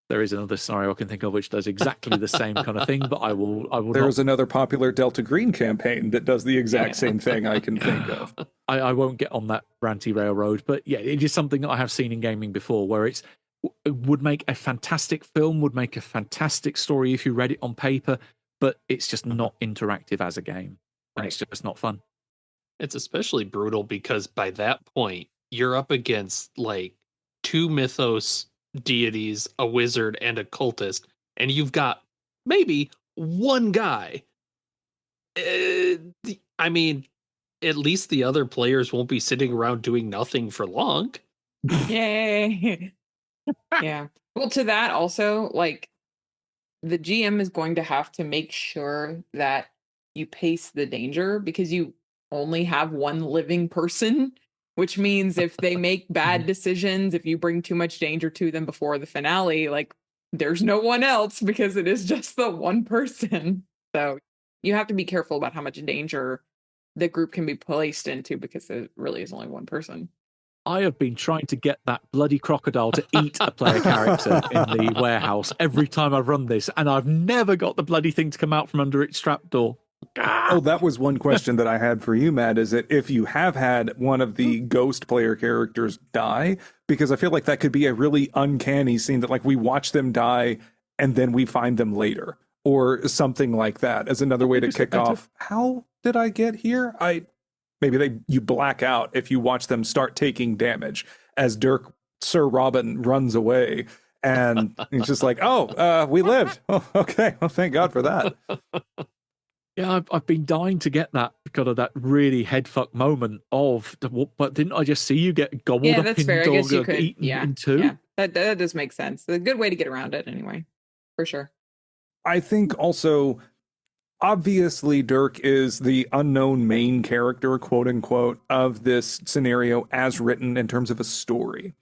There is another scenario I can think of which does exactly the same kind of thing, but I will. There's another popular Delta Green campaign that does the exact same thing I can think of. I won't get on that ranty railroad, but yeah, it is something that I have seen in gaming before, where it would make a fantastic film, would make a fantastic story if you read it on paper, but it's just not interactive as a game, and it's just not fun. It's especially brutal because by that point, you're up against like 2 mythos deities, a wizard, and a cultist, and you've got maybe 1 guy. I mean, at least the other players won't be sitting around doing nothing for long. Yay. Yeah. Well, to that also, like, the GM is going to have to make sure that you pace the danger, because you only have 1 living person. Which means if they make bad decisions, if you bring too much danger to them before the finale, like, there's no one else, because it is just the 1 person. So you have to be careful about how much danger the group can be placed into, because it really is only 1 person. I have been trying to get that bloody crocodile to eat a player character in the warehouse every time I've run this, and I've never got the bloody thing to come out from under its trapdoor. Oh, that was one question that I had for you, Matt, is that if you have had one of the ghost player characters die, because I feel like that could be a really uncanny scene that like we watch them die and then we find them later or something like that as another way to kick off. How did I get here? Maybe you black out if you watch them start taking damage as Sir Robin runs away. And it's just like, we lived. Oh, okay. Well, thank God for that. Yeah, I've been dying to get that kind of that really headfuck moment but didn't I just see you get gobbled Yeah, up that's in fair. I guess you dog could. eaten Yeah, in two? yeah. That does make sense. A good way to get around it, anyway, for sure. I think also, obviously, Dirk is the unknown main character, quote unquote, of this scenario as written in terms of a story.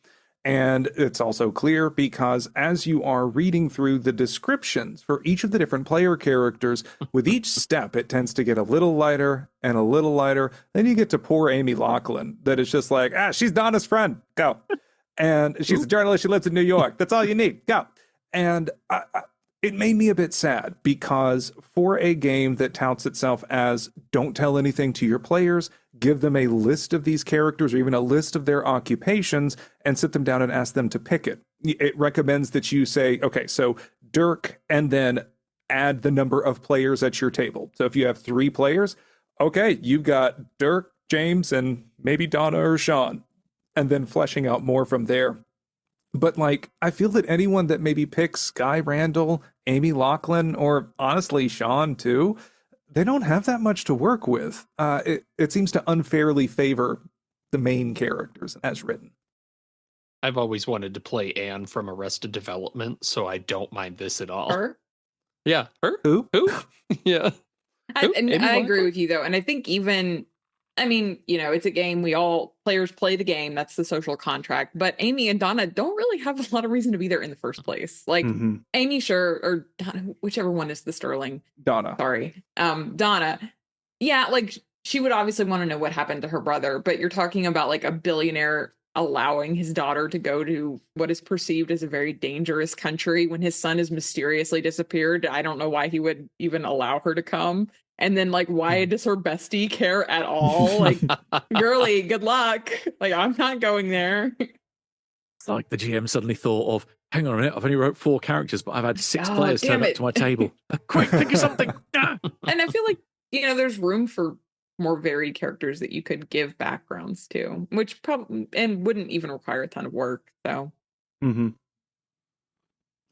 And it's also clear because as you are reading through the descriptions for each of the different player characters, with each step, it tends to get a little lighter and a little lighter. Then you get to poor Amy Loughlin, that is just like, she's Donna's friend, go. And she's a journalist, she lives in New York. That's all you need, go. And it made me a bit sad because for a game that touts itself as don't tell anything to your players, give them a list of these characters or even a list of their occupations and sit them down and ask them to pick it. It recommends that you say, okay, so Dirk, and then add the number of players at your table. So if you have 3 players, okay, you've got Dirk, James, and maybe Donna or Sean, and then fleshing out more from there. But like, I feel that anyone that maybe picks Sky Randall, Amy Loughlin, or honestly Sean too, they don't have that much to work with. It seems to unfairly favor the main characters as written. I've always wanted to play Anne from Arrested Development, so I don't mind this at all. Her? Yeah, her? Who? Yeah. I agree with you, though. And I think even, I mean, it's a game. Players play the game. That's the social contract. But Amy and Donna don't really have a lot of reason to be there in the first place. Like, Amy, sure, or Donna, whichever one is the Sterling. Donna. Sorry. Donna. Yeah, like, she would obviously want to know what happened to her brother. But you're talking about, like, a billionaire allowing his daughter to go to what is perceived as a very dangerous country when his son has mysteriously disappeared. I don't know why he would even allow her to come. And then, like, why does her bestie care at all? Like, girly, good luck. Like, I'm not going there. It's like the GM suddenly thought of, hang on a minute, I've only wrote 4 characters, but I've had 6 players turn up to my table. Quick, think of something. And I feel like, there's room for more varied characters that you could give backgrounds to, which probably and wouldn't even require a ton of work. So, and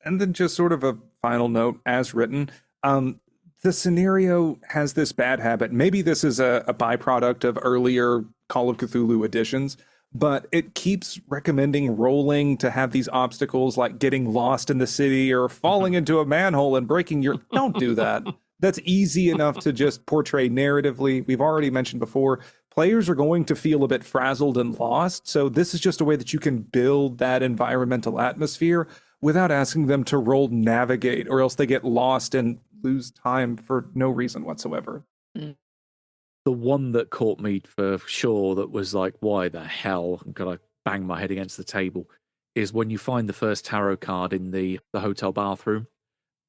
then just sort of a final note, as written, the scenario has this bad habit. Maybe this is a byproduct of earlier Call of Cthulhu editions, but it keeps recommending rolling to have these obstacles like getting lost in the city or falling into a manhole and breaking your... Don't do that. That's easy enough to just portray narratively. We've already mentioned before, players are going to feel a bit frazzled and lost. So this is just a way that you can build that environmental atmosphere without asking them to roll navigate, or else they get lost and lose time for no reason whatsoever. The one that caught me for sure that was like, why the hell? I'm going to bang my head against the table, is when you find the first tarot card in the hotel bathroom.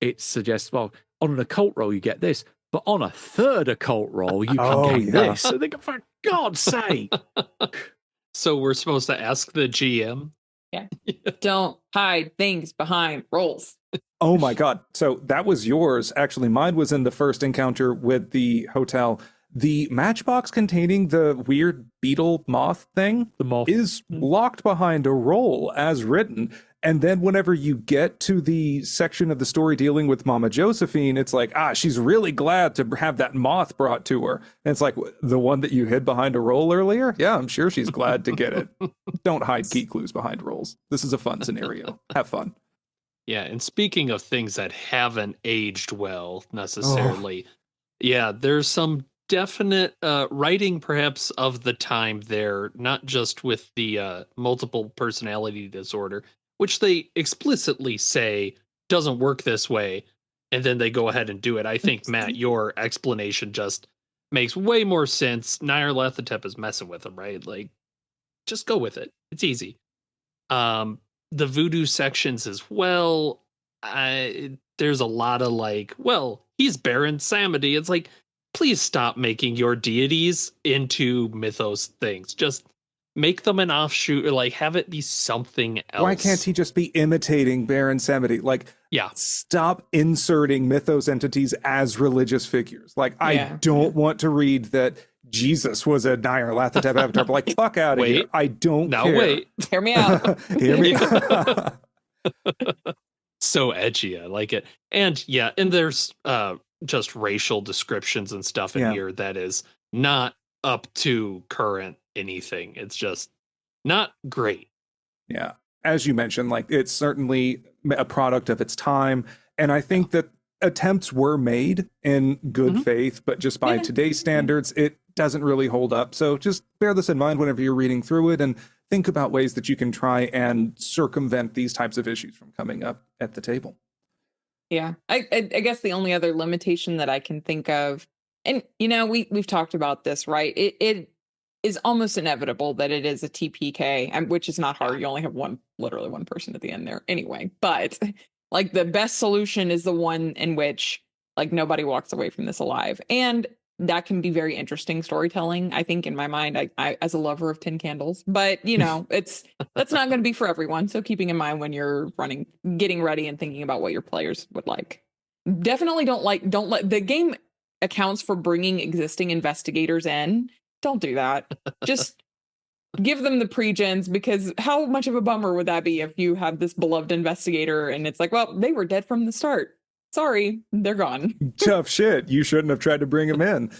It suggests, well, on an occult roll, you get this, but on a third occult roll, you can gain this. So they go, for God's sake. So we're supposed to ask the GM? Yeah. Don't hide things behind rolls. Oh my God. So that was yours. Actually, mine was in the first encounter with the hotel. The matchbox containing the weird beetle moth thing is locked behind a roll as written. And then whenever you get to the section of the story dealing with Mama Josephine, it's like, she's really glad to have that moth brought to her. And it's like, the one that you hid behind a roll earlier? Yeah, I'm sure she's glad to get it. Don't hide key clues behind rolls. This is a fun scenario. Have fun. Yeah, and speaking of things that haven't aged well necessarily, yeah, there's some definite writing perhaps of the time there, not just with the multiple personality disorder, which they explicitly say doesn't work this way, and then they go ahead and do it. I think, Matt, your explanation just makes way more sense. Nyarlathotep is messing with them, right? Like, just go with it. It's easy. The voodoo sections as well, there's a lot of like, well, he's Baron Samedi. It's like, please stop making your deities into mythos things. Just make them an offshoot, or like have it be something else. Why can't he just be imitating Baron Samedi? Like, Yeah. Stop inserting mythos entities as religious figures. Like, I don't want to read that Jesus was a Nyarlathotep avatar. But like, fuck out of here. I don't care. Wait. Hear me out. Hear me out. So edgy. I like it. And yeah, and there's just racial descriptions and stuff in here that is not up to current anything. It's just not great. Yeah. As you mentioned, like, it's certainly a product of its time. And I think that attempts were made in good faith, but just by today's standards, it doesn't really hold up. So just bear this in mind whenever you're reading through it, and think about ways that you can try and circumvent these types of issues from coming up at the table. Yeah, I guess the only other limitation that I can think of, and we've talked about this, right? It is almost inevitable that it is a TPK, which is not hard. You only have literally one person at the end there anyway. But like, the best solution is the one in which like nobody walks away from this alive, and that can be very interesting storytelling, I think, in my mind, I as a lover of tin candles. But that's not going to be for everyone. So keeping in mind when you're getting ready and thinking about what your players would like. Definitely don't let the game accounts for bringing existing investigators in. Don't do that. Just give them the pre-gens, because how much of a bummer would that be if you have this beloved investigator and it's like, well, they were dead from the start. Sorry, they're gone. Tough shit. You shouldn't have tried to bring him in.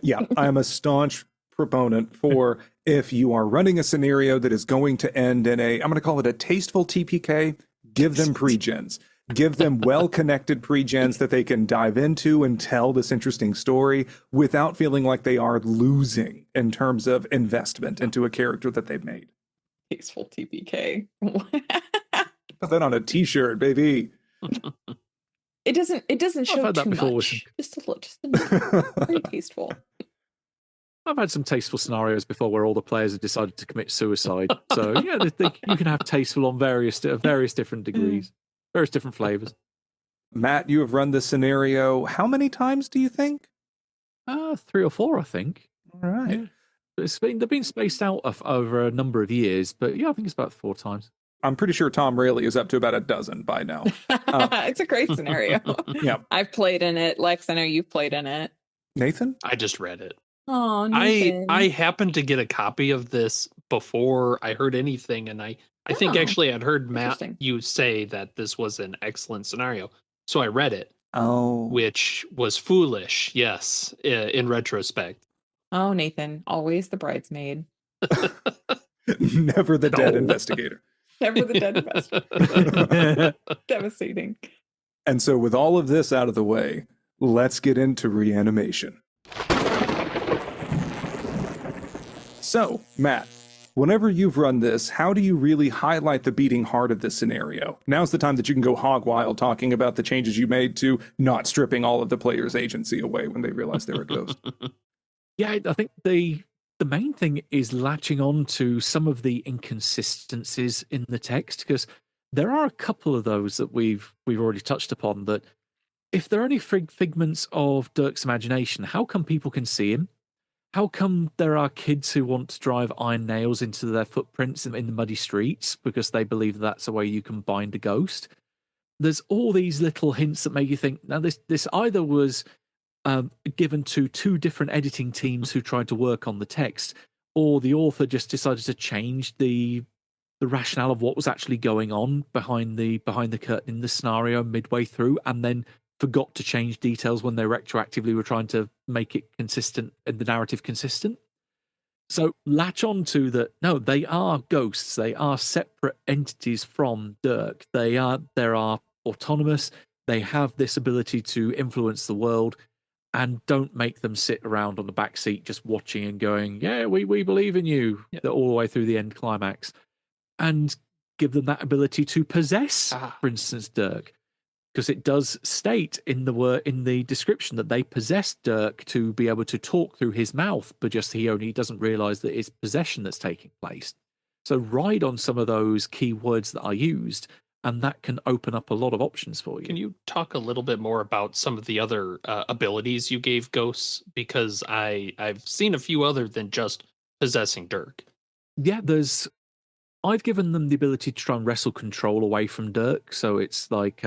Yeah, I'm a staunch proponent for, if you are running a scenario that is going to end in I'm going to call it a tasteful TPK, give them pre-gens. Give them well-connected pre-gens that they can dive into and tell this interesting story without feeling like they are losing in terms of investment into a character that they've made. Tasteful TPK. Put that on a t-shirt, baby. It doesn't show too much. Just a little. Very tasteful. I've had some tasteful scenarios before where all the players have decided to commit suicide. So yeah, you can have tasteful on various different degrees. Various different flavors. Matt, you have run this scenario how many times, do you think? 3 or 4, I think. All right. Yeah. They've been spaced out over a number of years, but yeah, I think it's about 4 times. I'm pretty sure Tom Rayleigh is up to about a dozen by now. It's a great scenario. Yeah. I've played in it. Lex, I know you've played in it. Nathan? I just read it. Oh, Nathan. I happened to get a copy of this before I heard anything, and I think actually I'd heard Matt you say that this was an excellent scenario, so I read it. Oh, which was foolish, yes, in retrospect. Oh, Nathan, always the bridesmaid. Never the dead investigator. Never the dead investigator. Devastating. And so with all of this out of the way, let's get into reanimation. So, Matt, whenever you've run this, how do you really highlight the beating heart of this scenario? Now's the time that you can go hog wild talking about the changes you made to not stripping all of the players' agency away when they realize they're a ghost. Yeah, I think the main thing is latching on to some of the inconsistencies in the text, because there are a couple of those that we've already touched upon, that if they're only figments of Dirk's imagination, how come people can see him? How come there are kids who want to drive iron nails into their footprints in the muddy streets because they believe that's a way you can bind a ghost? There's all these little hints that make you think, now this either was given to 2 different editing teams who tried to work on the text, or the author just decided to change the rationale of what was actually going on behind the curtain in the scenario midway through, and then forgot to change details when they retroactively were trying to make it consistent and the narrative consistent. So latch on to that. No, they are ghosts. They are separate entities from Dirk. They are autonomous. They have this ability to influence the world, and don't make them sit around on the back seat just watching and going, yeah, we believe in you, all the way through the end climax. And give them that ability to possess, for instance, Dirk. Because it does state in the description that they possess Dirk to be able to talk through his mouth, but just he only doesn't realize that it's possession that's taking place. So ride on some of those key words that are used, and that can open up a lot of options for you. Can you talk a little bit more about some of the other abilities you gave ghosts? Because I've seen a few other than just possessing Dirk. Yeah, I've given them the ability to try and wrestle control away from Dirk, so it's like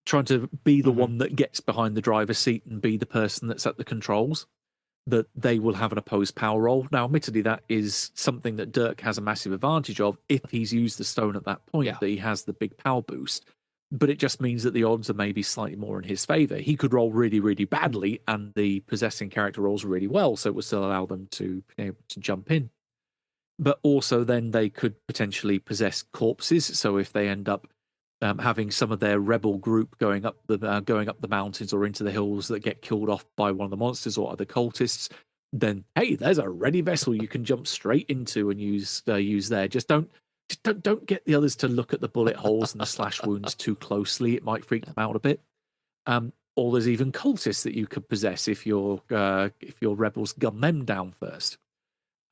trying to be the one that gets behind the driver's seat and be the person that's at the controls, that they will have an opposed power roll. Now, admittedly, that is something that Dirk has a massive advantage of if he's used the stone at that point, that he has the big power boost. But it just means that the odds are maybe slightly more in his favor. He could roll really, really badly, and the possessing character rolls really well, so it would still allow them to be able to jump in. But also then they could potentially possess corpses, so if they end up having some of their rebel group going up the mountains or into the hills that get killed off by one of the monsters or other cultists, then hey, there's a ready vessel you can jump straight into and use there. Just don't get the others to look at the bullet holes and the slash wounds too closely. It might freak them out a bit. Or there's even cultists that you could possess if your rebels gun them down first.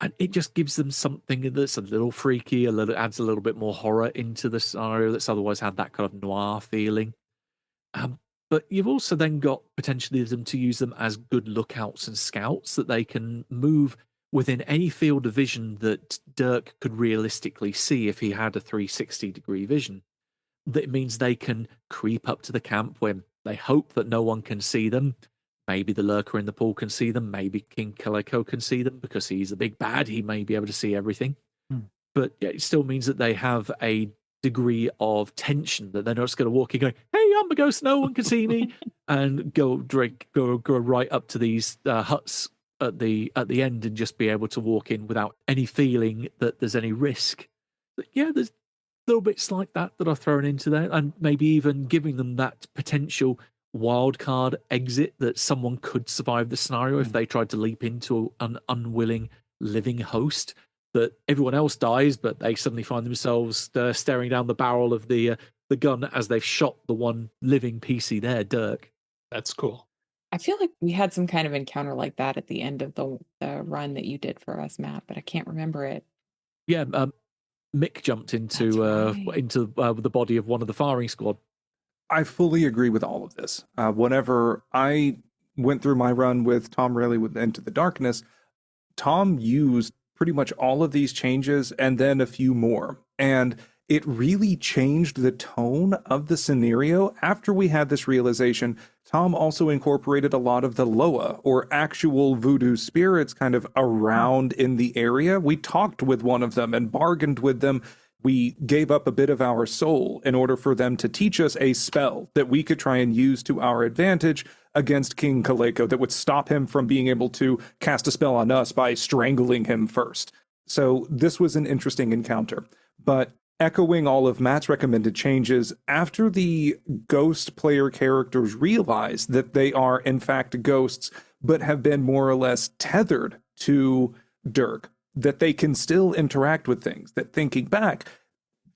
And it just gives them something that's a little freaky, adds a little bit more horror into the scenario that's otherwise had that kind of noir feeling. But you've also then got potentially them to use them as good lookouts and scouts, that they can move within any field of vision that Dirk could realistically see if he had a 360-degree vision. That means they can creep up to the camp when they hope that no one can see them. Maybe the lurker in the pool can see them. Maybe King Calico can see them because he's a big bad. He may be able to see everything. But yeah, it still means that they have a degree of tension, that they're not just going to walk in going, hey, I'm a ghost, no one can see me, and go right up to these huts at the end and just be able to walk in without any feeling that there's any risk. But yeah, there's little bits like that are thrown into there, and maybe even giving them that potential wildcard exit that someone could survive the scenario if they tried to leap into an unwilling living host, that everyone else dies, but they suddenly find themselves staring down the barrel of the gun as they've shot the one living PC there, Dirk. That's cool. I feel like we had some kind of encounter like that at the end of the run that you did for us, Matt, but I can't remember it. Yeah, Mick jumped into the body of one of the firing squad. I fully agree with all of this. Whenever I went through my run with Tom Rayleigh with Into the Darkness, Tom used pretty much all of these changes and then a few more. And it really changed the tone of the scenario. After we had this realization, Tom also incorporated a lot of the Loa, or actual voodoo spirits, kind of around in the area. We talked with one of them and bargained with them. We gave up a bit of our soul in order for them to teach us a spell that we could try and use to our advantage against King Calico that would stop him from being able to cast a spell on us by strangling him first. So this was an interesting encounter. But echoing all of Matt's recommended changes, after the ghost player characters realize that they are in fact ghosts, but have been more or less tethered to Dirk, that they can still interact with things, that thinking back,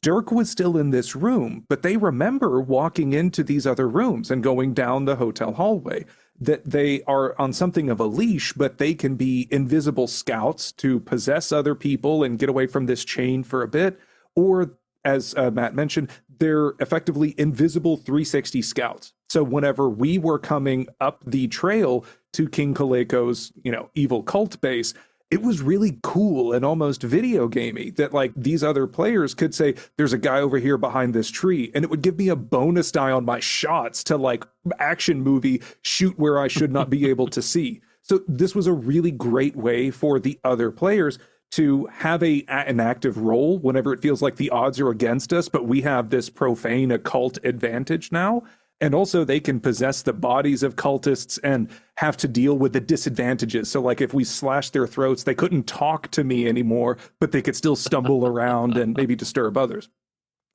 Dirk was still in this room, but they remember walking into these other rooms and going down the hotel hallway, that they are on something of a leash, but they can be invisible scouts to possess other people and get away from this chain for a bit. Or, as Matt mentioned, they're effectively invisible 360 scouts. So whenever we were coming up the trail to King Calico's, evil cult base, it was really cool and almost video gamey that like these other players could say, there's a guy over here behind this tree, and it would give me a bonus die on my shots to like action movie shoot where I should not be able to see. So this was a really great way for the other players to have an active role whenever it feels like the odds are against us, but we have this profane occult advantage now. And also they can possess the bodies of cultists and have to deal with the disadvantages. So like if we slash their throats, they couldn't talk to me anymore, but they could still stumble around and maybe disturb others.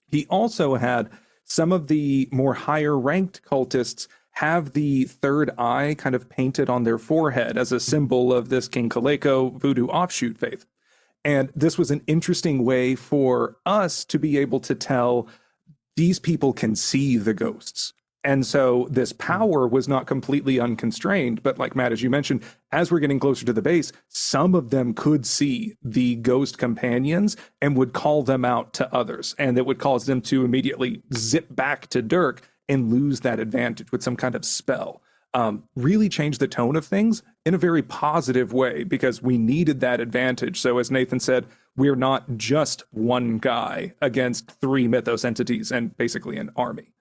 He also had some of the more higher ranked cultists have the third eye kind of painted on their forehead as a symbol of this King Calico voodoo offshoot faith. And this was an interesting way for us to be able to tell these people can see the ghosts. And so this power was not completely unconstrained, but like Matt, as you mentioned, as we're getting closer to the base, some of them could see the ghost companions and would call them out to others. And it would cause them to immediately zip back to Dirk and lose that advantage with some kind of spell. Really changed the tone of things in a very positive way because we needed that advantage. So as Nathan said, we're not just one guy against 3 mythos entities and basically an army.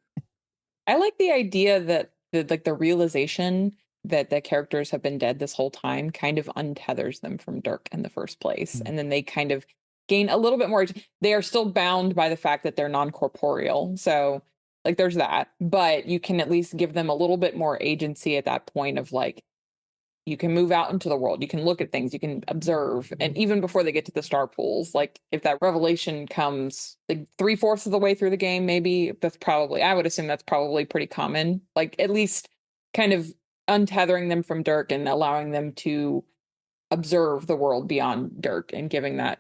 I like the idea that the realization that the characters have been dead this whole time kind of untethers them from Dirk in the first place. And then they kind of gain a little bit more. They are still bound by the fact that they're non-corporeal. So like there's that, but you can at least give them a little bit more agency at that point of like, you can move out into the world, you can look at things, you can observe. And even before they get to the star pools, like if that revelation comes like 3/4 of the way through the game, maybe that's probably, I would assume that's probably pretty common. Like at least kind of untethering them from Dirk and allowing them to observe the world beyond Dirk and giving that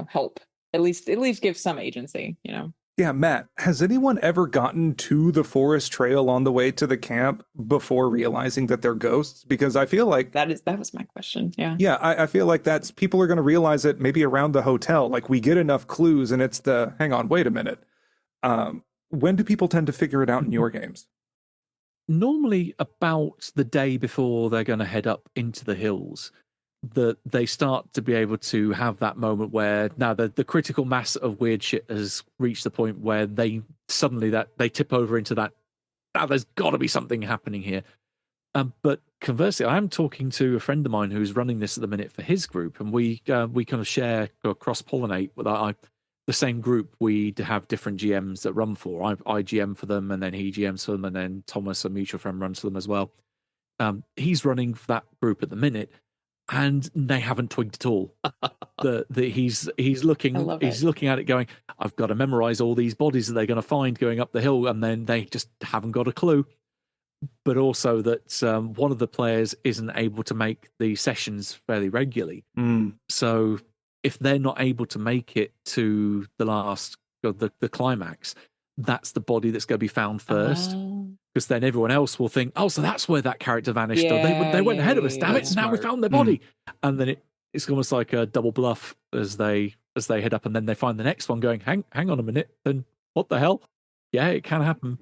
help. At least give some agency, Yeah, Matt, has anyone ever gotten to the forest trail on the way to the camp before realizing that they're ghosts? Because I feel like that was my question. Yeah. Yeah, I feel like that's people are going to realize it maybe around the hotel. Like we get enough clues and it's hang on, wait a minute. When do people tend to figure it out in your games? Normally about the day before they're going to head up into the hills, that they start to be able to have that moment where now the critical mass of weird shit has reached the point where they suddenly that they tip over into that, there's got to be something happening here. But conversely, I am talking to a friend of mine who's running this at the minute for his group, and we kind of share or cross-pollinate with the same group. We have different GMs that run for. I GM for them, and then he GMs for them, and then Thomas, a mutual friend, runs for them as well. He's running for that group at the minute, and they haven't twigged at all. He's looking at it going, I've got to memorize all these bodies that they're going to find going up the hill, and then they just haven't got a clue. But also that one of the players isn't able to make the sessions fairly regularly. So if they're not able to make it to the last, the climax, that's the body that's going to be found first. Because then everyone else will think, oh, so that's where that character vanished. They went ahead of us. Damn it! Now we found their body, and then it's almost like a double bluff as they head up, and then they find the next one going, hang on a minute, then what the hell? Yeah, it can happen.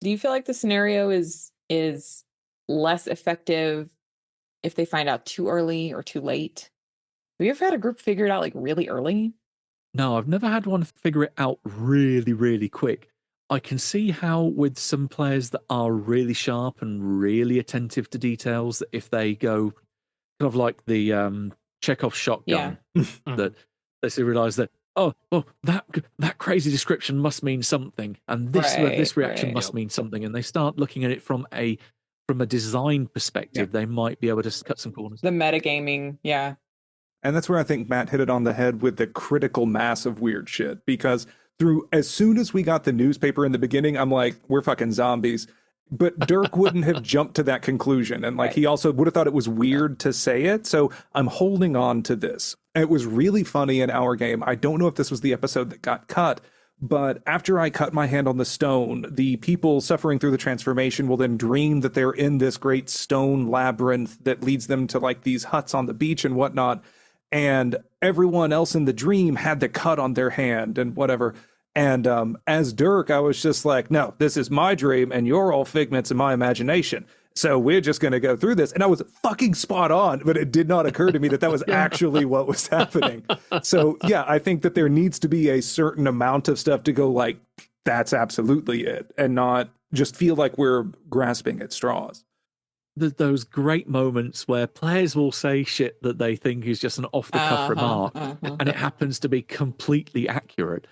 Do you feel like the scenario is less effective if they find out too early or too late? Have you ever had a group figure it out like really early? No, I've never had one figure it out really, really quick. I can see how with some players that are really sharp and really attentive to details, that if they go kind of like the Chekhov shotgun, that they realize that, that crazy description must mean something, and this reaction must mean something, and they start looking at it from a design perspective. They might be able to cut some corners. The metagaming, yeah. And that's where I think Matt hit it on the head with the critical mass of weird shit, because as soon as we got the newspaper in the beginning, I'm like, we're fucking zombies. But Dirk wouldn't have jumped to that conclusion. And he also would have thought it was weird to say it. So I'm holding on to this. It was really funny in our game. I don't know if this was the episode that got cut, but after I cut my hand on the stone, the people suffering through the transformation will then dream that they're in this great stone labyrinth that leads them to like these huts on the beach and whatnot. And everyone else in the dream had the cut on their hand and whatever. And as Dirk, I was just like, no, this is my dream and you're all figments of my imagination. So we're just going to go through this. And I was fucking spot on, but it did not occur to me that that was actually what was happening. So, yeah, I think that there needs to be a certain amount of stuff to go like, that's absolutely it, and not just feel like we're grasping at straws. Those great moments where players will say shit that they think is just an off-the-cuff remark, and it happens to be completely accurate.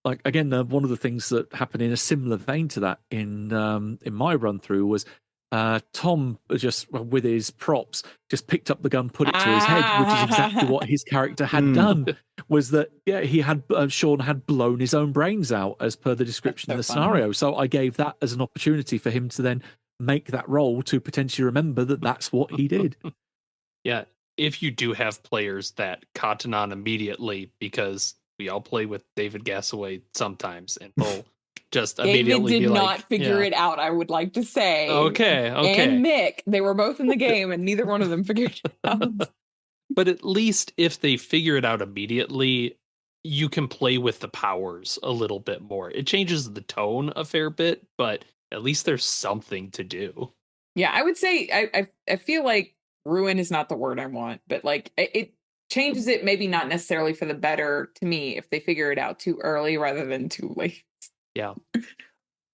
Like, again, one of the things that happened in a similar vein to that in my run-through was Tom, just with his props, just picked up the gun, put it to his head, which is exactly what his character had done. Was that, he had Sean had blown his own brains out as per the description of the scenario. So I gave that as an opportunity for him to then make that roll to potentially remember that that's what he did. Yeah, if you do have players that cotton on immediately, because we all play with David Gassaway sometimes, and just David immediately did be not like, figure it out, I would like to say. Okay. And Mick, they were both in the game, and neither one of them figured it out. But at least if they figure it out immediately, you can play with the powers a little bit more. It changes the tone a fair bit, but at least there's something to do. Yeah, I would say I feel like ruin is not the word I want, but like it changes it, maybe not necessarily for the better to me if they figure it out too early rather than too late. Yeah.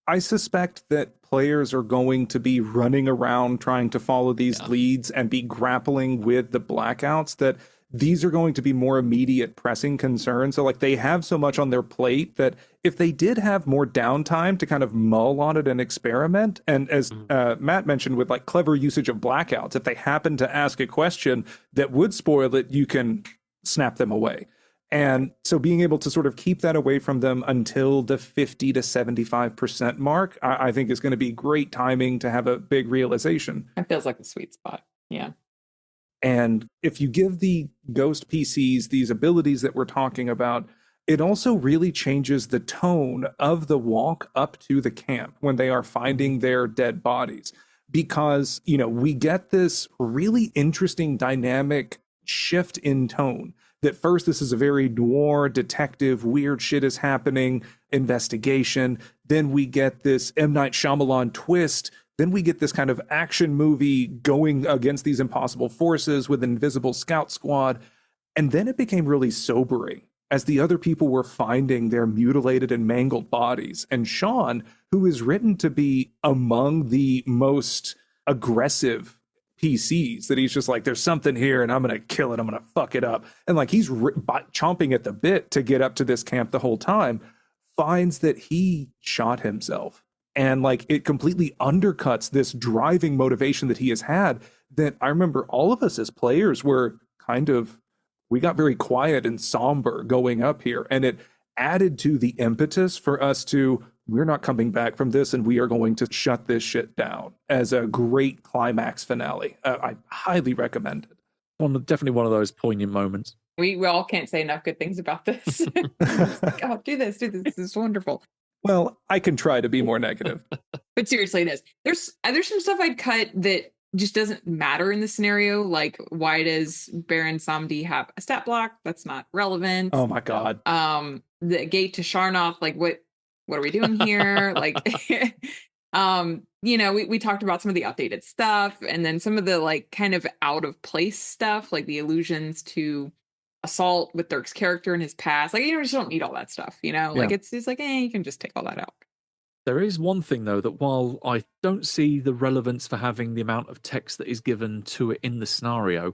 I suspect that players are going to be running around trying to follow these leads and be grappling with the blackouts, that these are going to be more immediate pressing concerns. So like they have so much on their plate that if they did have more downtime to kind of mull on it and experiment, and as Matt mentioned with like clever usage of blackouts, if they happen to ask a question that would spoil it, you can snap them away. And so being able to sort of keep that away from them until the 50 to 75% mark, I think is going to be great timing to have a big realization. That feels like the sweet spot. Yeah. And if you give the ghost PCs these abilities that we're talking about, it also really changes the tone of the walk up to the camp when they are finding their dead bodies. Because, you know, we get this really interesting dynamic shift in tone. That first, this is a very noir, detective, weird shit is happening, investigation. Then we get this M. Night Shyamalan twist. Then we get this kind of action movie going against these impossible forces with an invisible scout squad. And then it became really sobering as the other people were finding their mutilated and mangled bodies. And Sean, who is written to be among the most aggressive PCs, that he's just like, there's something here and I'm going to kill it. I'm going to fuck it up. And like he's chomping at the bit to get up to this camp the whole time, finds that he shot himself. And like it completely undercuts this driving motivation that he has had, that I remember all of us as players were kind of, we got very quiet and somber going up here. And it added to the impetus for us to, we're not coming back from this and we are going to shut this shit down, as a great climax finale. I highly recommend it. Definitely one of those poignant moments. We all can't say enough good things about this. Like, oh, do this. This is wonderful. Well, I can try to be more negative. But seriously, it is. There's some stuff I'd cut that just doesn't matter in the scenario. Like, why does Baron Samedi have a stat block? That's not relevant. Oh my God. The gate to Sharnoff, like what are we doing here? Like, you know, we talked about some of the updated stuff, and then some of the like kind of out of place stuff, like the allusions to Assault with Dirk's character and his past. Like, you just don't need all that stuff, you know? Like, it's like, you can just take all that out. There is one thing, though, that while I don't see the relevance for having the amount of text that is given to it in the scenario,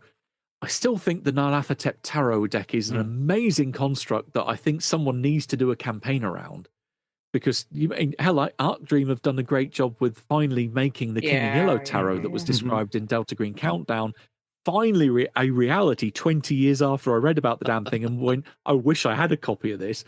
I still think the Nyarlathotep Tarot deck is an amazing construct that I think someone needs to do a campaign around. Because, Arc Dream have done a great job with finally making the King in Yellow Tarot that was described in Delta Green Countdown finally a reality 20 years after I read about the damn thing and went, I wish I had a copy of this.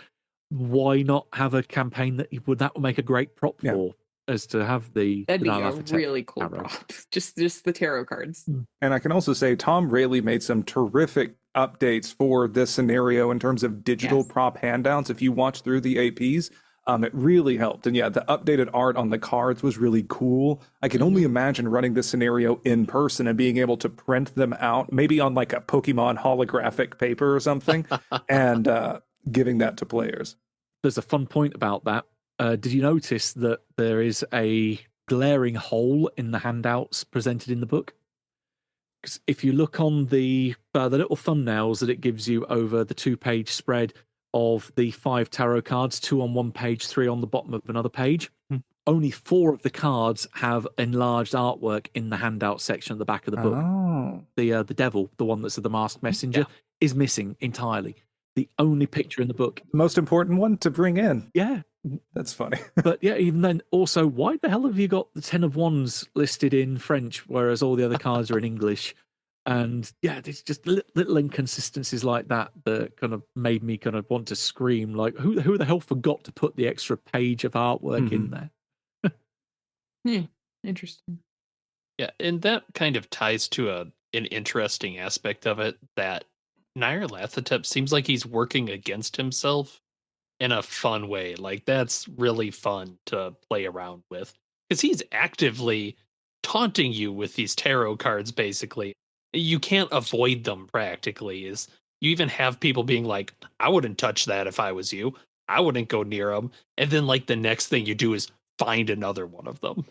Why not have a campaign that would make a great prop for, as to have that'd be a really cool prop. Just the tarot cards. And I can also say Tom Rayleigh made some terrific updates for this scenario in terms of digital prop handouts. If you watch through the APs, it really helped. And the updated art on the cards was really cool. I can only imagine running this scenario in person and being able to print them out, maybe on like a Pokemon holographic paper or something, and giving that to players. There's a fun point about that. Did you notice that there is a glaring hole in the handouts presented in the book? Because if you look on the little thumbnails that it gives you over the 2-page spread of the 5 tarot cards, 2 on one page, 3 on the bottom of another page, only 4 of the cards have enlarged artwork in the handout section at the back of the book. The devil, the one that's the masked messenger, is missing entirely. The only picture in the book. The most important one to bring in. Yeah. That's funny. But even then, also, why the hell have you got the 10 of Wands listed in French, whereas all the other cards are in English? And there's just little inconsistencies like that that kind of made me kind of want to scream, like, who the hell forgot to put the extra page of artwork in there? Interesting. Yeah, and that kind of ties to an interesting aspect of it, that Nyarlathotep seems like he's working against himself in a fun way. Like, that's really fun to play around with, because he's actively taunting you with these tarot cards. Basically, you can't avoid them. Practically, is you even have people being like, I wouldn't touch that if I was you. I wouldn't go near them. And then, like, the next thing you do is find another one of them.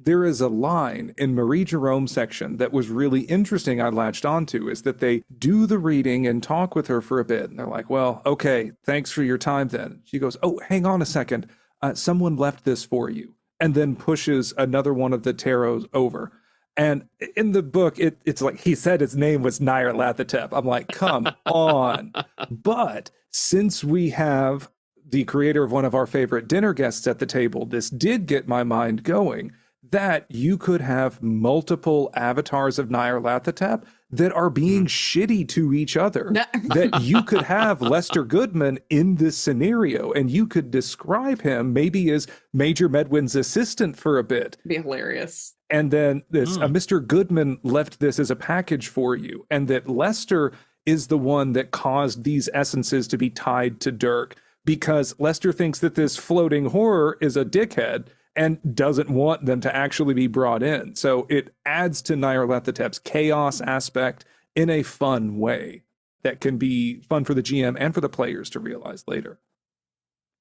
There is a line in Marie Jerome's section that was really interesting. I latched onto is that they do the reading and talk with her for a bit. And they're like, well, okay, thanks for your time then. She goes, oh, hang on a second. Someone left this for you. And then pushes another one of the tarots over. And in the book, it's like he said his name was Nyarlathotep. I'm like, come on. But since we have the creator of one of our favorite dinner guests at the table, this did get my mind going that you could have multiple avatars of Nyarlathotep that are being shitty to each other. That you could have Lester Goodman in this scenario, and you could describe him maybe as Major Medwin's assistant for a bit. Be hilarious. And then this Mr. Goodman left this as a package for you, and that Lester is the one that caused these essences to be tied to Dirk, because Lester thinks that this floating horror is a dickhead and doesn't want them to actually be brought in. So it adds to Nyarlathotep's chaos aspect in a fun way that can be fun for the GM and for the players to realize later.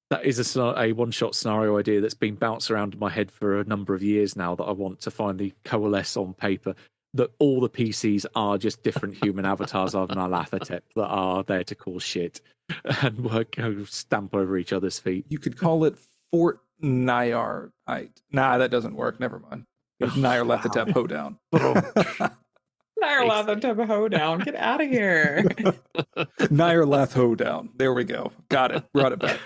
That is a one-shot scenario idea that's been bounced around in my head for a number of years now that I want to finally coalesce on paper, that all the PCs are just different human avatars of Nyarlathotep that are there to cause shit and stamp over each other's feet. You could call it Fort Nyarite. Nah, that doesn't work. Never mind. Nyarlathotep Hoedown. Nyarlathotep Hoedown. Get out of here. Nyarlath Hoedown. There we go. Got it. Brought it back.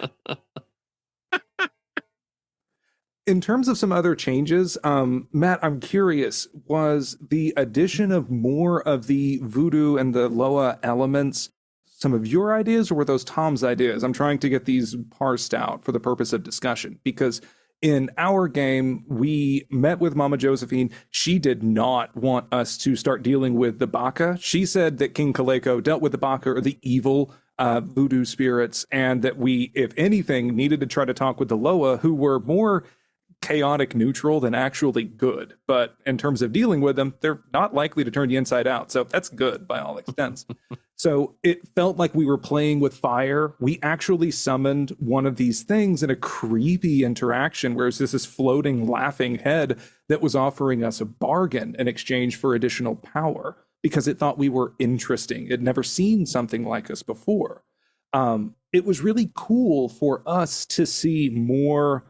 In terms of some other changes, Matt, I'm curious, was the addition of more of the voodoo and the Loa elements some of your ideas, or were those Tom's ideas? I'm trying to get these parsed out for the purpose of discussion, because in our game, we met with Mama Josephine. She did not want us to start dealing with the Baka. She said that King Kaleko dealt with the Baka, or the evil voodoo spirits, and that we, if anything, needed to try to talk with the Loa, who were more chaotic neutral than actually good. But in terms of dealing with them, they're not likely to turn you inside out. So that's good by all extents. So it felt like we were playing with fire. We actually summoned one of these things in a creepy interaction, where it's this floating, laughing head that was offering us a bargain in exchange for additional power, because it thought we were interesting. It never seen something like us before. It was really cool for us to see more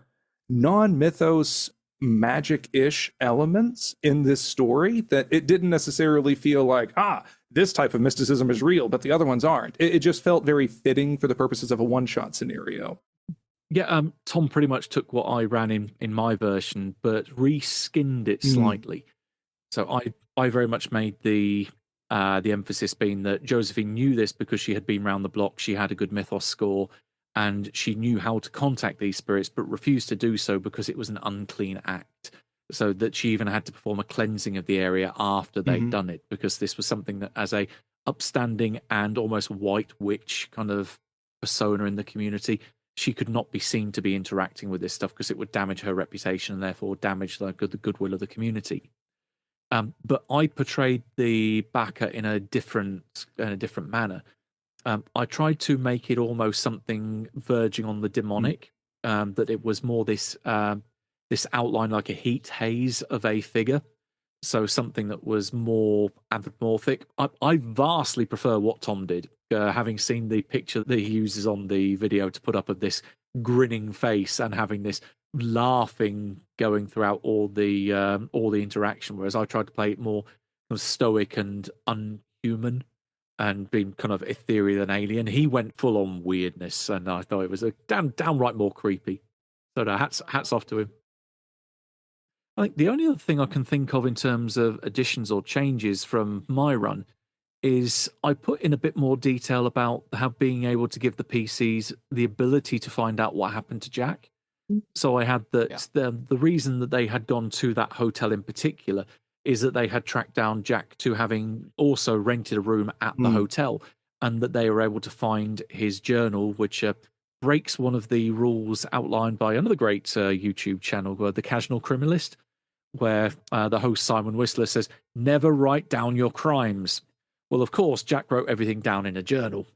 non-mythos magic-ish elements in this story, that it didn't necessarily feel like, this type of mysticism is real, but the other ones aren't. It just felt very fitting for the purposes of a one-shot scenario. Yeah, Tom pretty much took what I ran in my version, but reskinned it slightly. So I very much made the emphasis being that Josephine knew this because she had been round the block, she had a good mythos score, and she knew how to contact these spirits, but refused to do so because it was an unclean act. So that she even had to perform a cleansing of the area after they'd done it, because this was something that, as a upstanding and almost white witch kind of persona in the community, she could not be seen to be interacting with this stuff, because it would damage her reputation and therefore damage the goodwill of the community. But I portrayed the Baka in a different manner. I tried to make it almost something verging on the demonic, that it was more this outline, like a heat haze of a figure. So something that was more anthropomorphic. I vastly prefer what Tom did, having seen the picture that he uses on the video to put up of this grinning face and having this laughing going throughout all the interaction, whereas I tried to play it more kind of stoic and unhuman and being kind of ethereal and alien. He went full on weirdness, and I thought it was a downright more creepy. So hats off to him. I think the only other thing I can think of in terms of additions or changes from my run is I put in a bit more detail about how being able to give the PCs the ability to find out what happened to Jack. So I had that the reason that they had gone to that hotel in particular is that they had tracked down Jack to having also rented a room at the hotel, and that they were able to find his journal, which breaks one of the rules outlined by another great YouTube channel, The Casual Criminalist, where the host Simon Whistler says, "Never write down your crimes." Well, of course, Jack wrote everything down in a journal.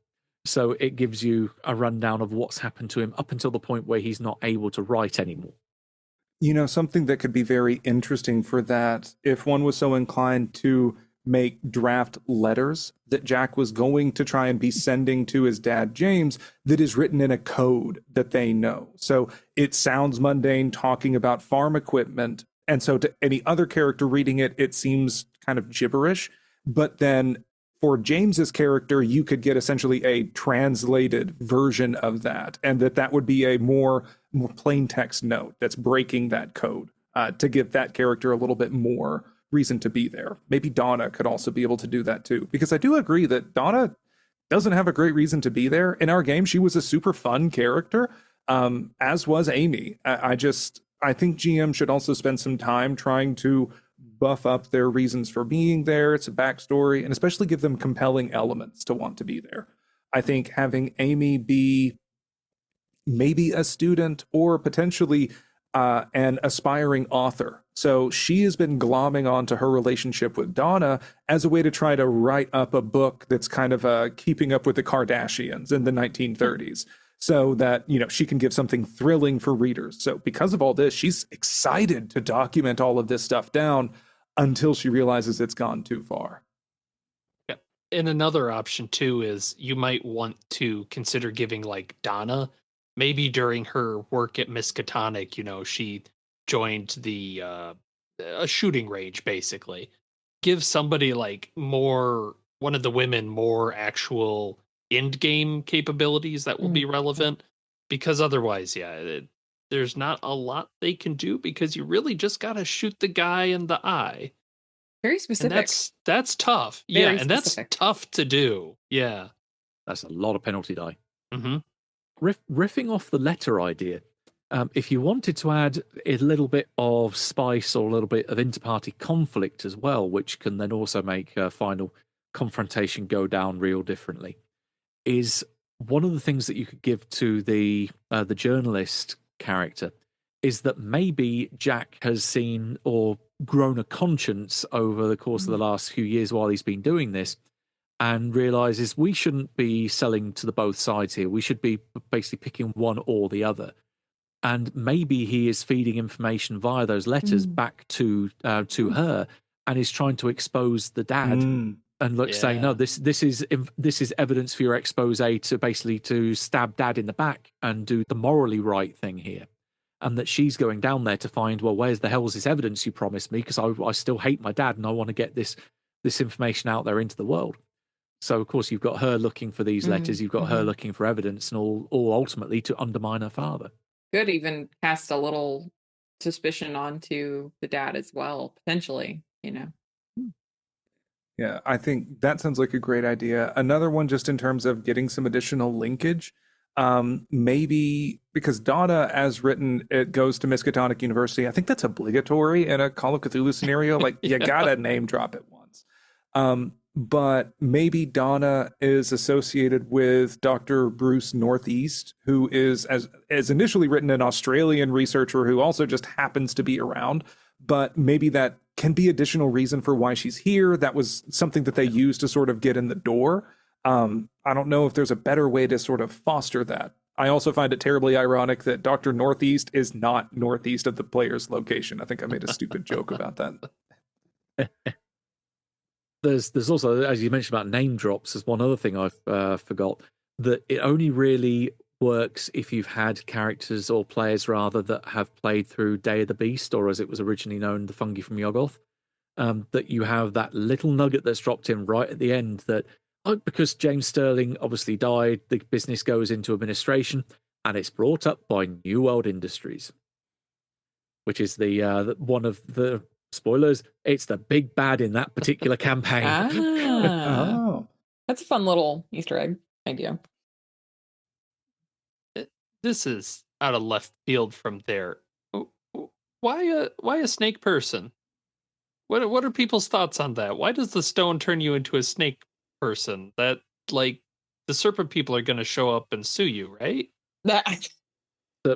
So it gives you a rundown of what's happened to him up until the point where he's not able to write anymore. You know, something that could be very interesting for that, if one was so inclined to make draft letters that Jack was going to try and be sending to his dad, James, that is written in a code that they know. So it sounds mundane talking about farm equipment. And so to any other character reading it, it seems kind of gibberish. But then for James's character, you could get essentially a translated version of that, and that would be a more plain text note that's breaking that code to give that character a little bit more reason to be there. Maybe Donna could also be able to do that too, because I do agree that Donna doesn't have a great reason to be there. In our game, she was a super fun character, as was Amy. I think GM should also spend some time trying to buff up their reasons for being there. It's a backstory, and especially give them compelling elements to want to be there. I think having Amy be maybe a student or potentially an aspiring author. So she has been glomming onto her relationship with Donna as a way to try to write up a book that's kind of keeping up with the Kardashians in the 1930s. So that, you know, she can give something thrilling for readers. So because of all this, she's excited to document all of this stuff down until she realizes it's gone too far. Yeah. And another option too is you might want to consider giving like Donna, maybe during her work at Miskatonic, you know, she joined the a shooting range basically. Give somebody like one of the women more actual end game capabilities that will be relevant, because otherwise, there's not a lot they can do, because you really just got to shoot the guy in the eye. Very specific. And that's tough. Very and specific. that's tough to do. Yeah. That's a lot of penalty die. Mm-hmm. Riffing off the letter idea, if you wanted to add a little bit of spice or a little bit of inter-party conflict as well, which can then also make a final confrontation go down real differently, is one of the things that you could give to the journalist character is that maybe Jack has seen or grown a conscience over the course of the last few years while he's been doing this, and realizes we shouldn't be selling to the both sides here. We should be basically picking one or the other. And maybe he is feeding information via those letters back to her, and is trying to expose the dad. And say, no, this is evidence for your expose to basically to stab dad in the back and do the morally right thing here. And that she's going down there to find, well, where's the hell's this evidence you promised me? Because I still hate my dad and I want to get this information out there into the world. So, of course, you've got her looking for these letters. You've got her looking for evidence, and all ultimately to undermine her father. Could even cast a little suspicion onto the dad as well, potentially, you know. Yeah, I think that sounds like a great idea. Another one, just in terms of getting some additional linkage, maybe because Donna, as written, it goes to Miskatonic University. I think that's obligatory in a Call of Cthulhu scenario. Like, you gotta name drop it once. But maybe Donna is associated with Dr. Bruce Northeast, who is, as initially written, an Australian researcher who also just happens to be around. But maybe that can be additional reason for why she's here. That was something that they used to sort of get in the door. I don't know if there's a better way to sort of foster that. I also find it terribly ironic that Dr. Northeast is not northeast of the player's location. I think I made a stupid joke about that. There's also, as you mentioned about name drops, there's one other thing I've forgot, that it only really works if you've had characters or players rather that have played through Day of the Beast, or as it was originally known, the Fungi from Yoggoth, that you have that little nugget that's dropped in right at the end that, because James Sterling obviously died, the business goes into administration, and it's brought up by New World Industries, which is the one of the spoilers. It's the big bad in that particular campaign. Oh, that's a fun little Easter egg idea. This is out of left field from there. Why a snake person? What are people's thoughts on that? Why does the stone turn you into a snake person? That, like, the serpent people are going to show up and sue you, right? That,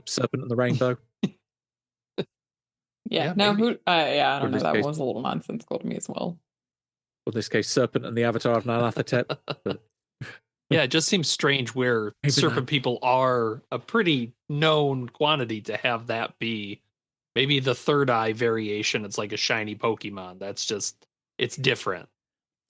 Serpent and the Rainbow. yeah. Yeah, No, maybe. I Or don't in know. this That case- one was a little nonsensical to me as well. Or in this case, Serpent and the Avatar of Nyarlathotep. But Yeah, it just seems strange where Maybe serpent that- people are a pretty known quantity to have that be maybe the third eye variation. It's like a shiny Pokemon. That's just, it's different.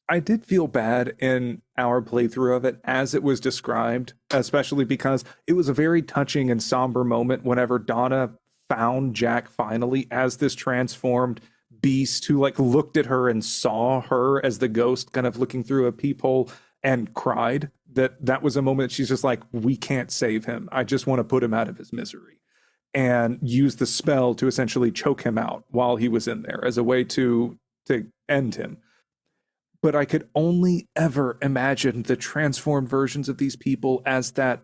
I did feel bad in our playthrough of it as it was described, especially because it was a very touching and somber moment whenever Donna found Jack finally as this transformed beast who like looked at her and saw her as the ghost kind of looking through a peephole and cried. That was a moment she's just like, we can't save him. I just want to put him out of his misery. And use the spell to essentially choke him out while he was in there as a way to end him. But I could only ever imagine the transformed versions of these people as the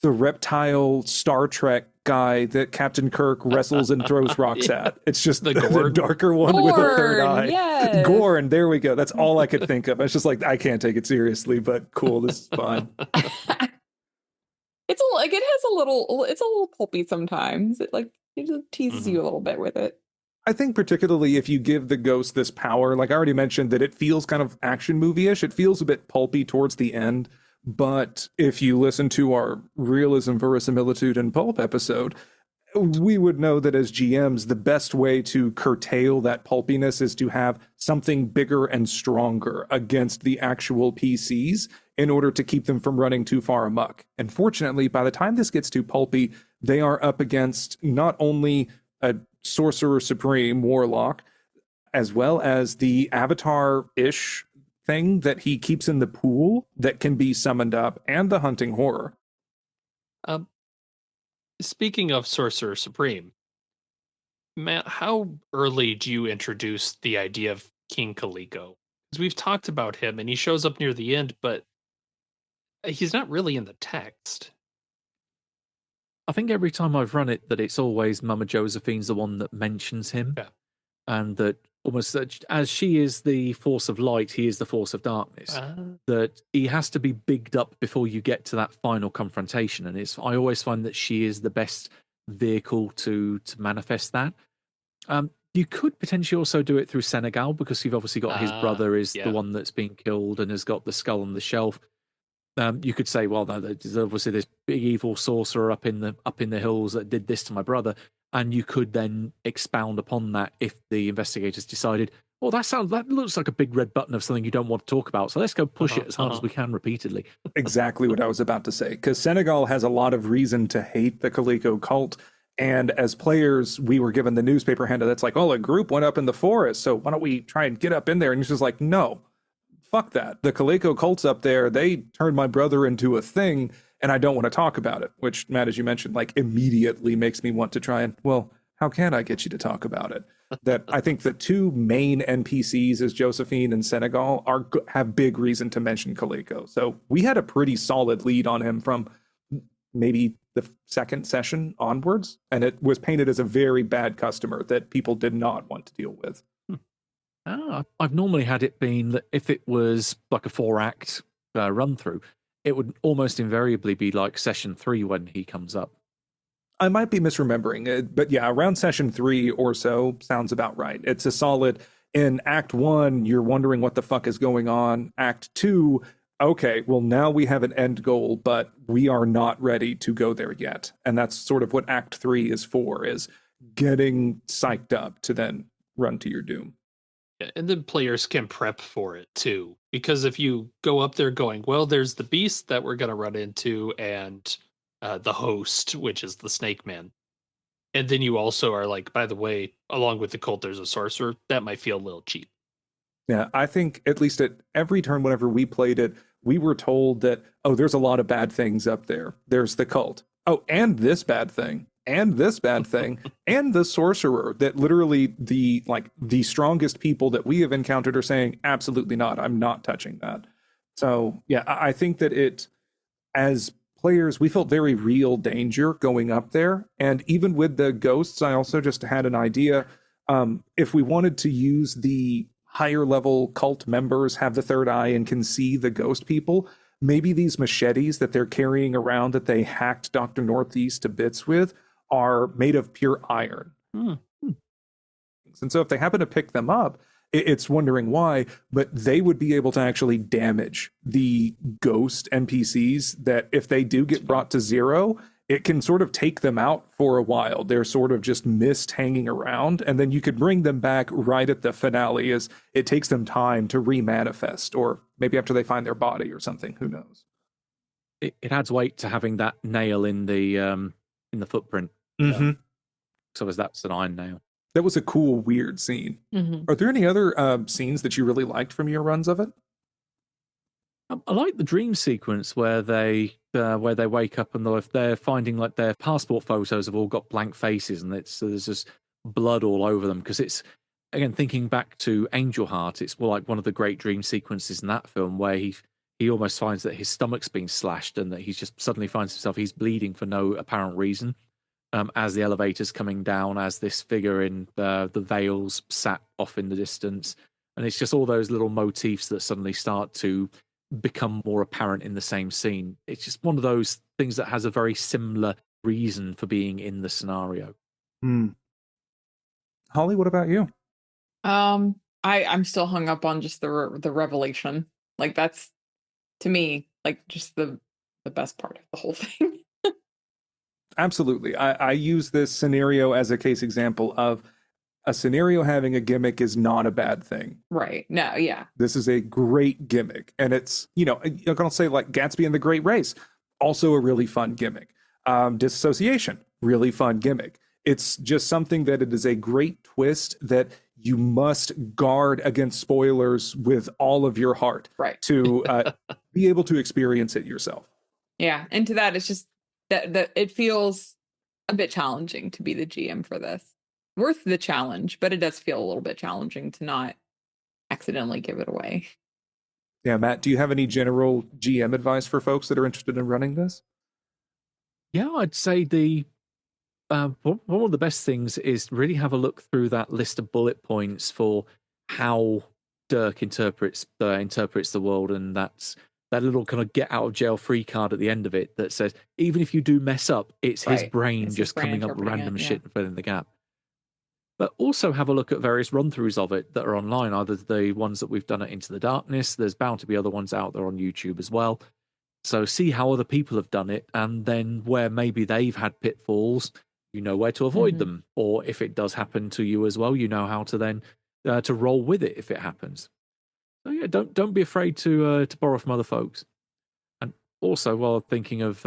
reptile Star Trek guy that Captain Kirk wrestles and throws rocks Yeah. at. It's just The the Gorn. darker one with a third Gorn, eye. yes. Gorn, there we go. That's all I could think of. It's just like, I can't take it seriously, but cool, this is fine. It's like it has it's a little pulpy sometimes. It like it just teases you a little bit with it. I think particularly if you give the ghost this power, like I already mentioned, that it feels kind of action movie-ish. It feels a bit pulpy towards the end. But if you listen to our realism, verisimilitude, and pulp episode, we would know that as GMs, the best way to curtail that pulpiness is to have something bigger and stronger against the actual PCs in order to keep them from running too far amok. And fortunately, by the time this gets too pulpy, they are up against not only a Sorcerer Supreme Warlock, as well as the Avatar-ish thing that he keeps in the pool that can be summoned up, and the Hunting Horror. Speaking of Sorcerer Supreme, Matt, how early do you introduce the idea of King Kaliko? Because we've talked about him and he shows up near the end, but he's not really in the text. I think every time I've run it, that it's always Mama Josephine's the one that mentions him. Yeah. And that almost as she is the force of light, he is the force of darkness. That he has to be bigged up before you get to that final confrontation. And I always find that she is the best vehicle to manifest that. You could potentially also do it through Senegal, because you've obviously got his brother is yeah. the one that's been killed and has got the skull on the shelf. You could say, well, no, there's obviously this big evil sorcerer up in the hills that did this to my brother, and you could then expound upon that if the investigators decided, oh, that looks like a big red button of something you don't want to talk about, so let's go push it as hard as we can repeatedly. Exactly what I was about to say, because Senegal has a lot of reason to hate the Kaliko cult. And as players, we were given the newspaper handout that's like, oh, a group went up in the forest, so why don't we try and get up in there? And he's just like, no, fuck that. The Kaliko cult's up there. They turned my brother into a thing, and I don't want to talk about it. Which, Matt, as you mentioned, like immediately makes me want to try and, well, how can I get you to talk about it? That I think the two main NPCs as Josephine and Senegal have big reason to mention Kaliko. So we had a pretty solid lead on him from maybe the second session onwards, and it was painted as a very bad customer that people did not want to deal with. I've normally had it been that if it was like a 4-act run through, it would almost invariably be like session 3 when he comes up. I might be misremembering it, but yeah, around session 3 or so sounds about right. It's a solid, in Act 1, you're wondering what the fuck is going on. Act 2, okay, well, now we have an end goal, but we are not ready to go there yet. And that's sort of what Act 3 is for, is getting psyched up to then run to your doom. Yeah, and then players can prep for it too. Because if you go up there going, well, there's the beast that we're going to run into and the host, which is the Snake Man. And then you also are like, by the way, along with the cult, there's a sorcerer. That might feel a little cheap. Yeah, I think at least at every turn, whenever we played it, we were told that, oh, there's a lot of bad things up there. There's the cult. Oh, and this bad thing. And this bad thing. And the sorcerer, that literally the strongest people that we have encountered are saying, absolutely not. I'm not touching that. So yeah, I think that as players, we felt very real danger going up there. And even with the ghosts, I also just had an idea. If we wanted to use the higher level cult members have the third eye and can see the ghost people, maybe these machetes that they're carrying around that they hacked Dr. Northeast to bits with are made of pure iron. And so if they happen to pick them up, it's wondering why, but they would be able to actually damage the ghost NPCs that if they do get brought to zero, it can sort of take them out for a while. They're sort of just mist hanging around, and then you could bring them back right at the finale as it takes them time to remanifest, or maybe after they find their body or something, who knows. It adds weight to having that nail in the footprint. Mm-hmm. So as that's an iron nail. That was a cool, weird scene. Mm-hmm. Are there any other scenes that you really liked from your runs of it? I like the dream sequence where they wake up and they're finding like their passport photos have all got blank faces and there's just blood all over them, because it's, again, thinking back to Angel Heart, it's more like one of the great dream sequences in that film where he almost finds that his stomach's been slashed and that he's just suddenly finds himself, he's bleeding for no apparent reason. As the elevator's coming down, as this figure in the veils sat off in the distance. And it's just all those little motifs that suddenly start to become more apparent in the same scene. It's just one of those things that has a very similar reason for being in the scenario. Holly, what about you? I'm still hung up on just the revelation. Like, that's, to me, like, just the best part of the whole thing. Absolutely. I use this scenario as a case example of a scenario having a gimmick is not a bad thing. Right. No, yeah. This is a great gimmick. And it's, I'm going to say like Gatsby and the Great Race, also a really fun gimmick. Disassociation, really fun gimmick. It's just something that it is a great twist that you must guard against spoilers with all of your heart. Right. To be able to experience it yourself. Yeah. And to that, it's just, that it feels a bit challenging to be the GM for this. Worth the challenge, but it does feel a little bit challenging to not accidentally give it away. Yeah, Matt, do you have any general GM advice for folks that are interested in running this? Yeah, I'd say one of the best things is really have a look through that list of bullet points for how Dirk interprets the world, and that's that little kind of get out of jail free card at the end of it that says, even if you do mess up, it's his brain just coming up with random shit and filling the gap. But also have a look at various run-throughs of it that are online, either the ones that we've done at Into the Darkness. There's bound to be other ones out there on YouTube as well. So see how other people have done it, and then where maybe they've had pitfalls, you know where to avoid them. Or if it does happen to you as well, you know how to then to roll with it if it happens. So yeah, don't be afraid to borrow from other folks. And also, while thinking of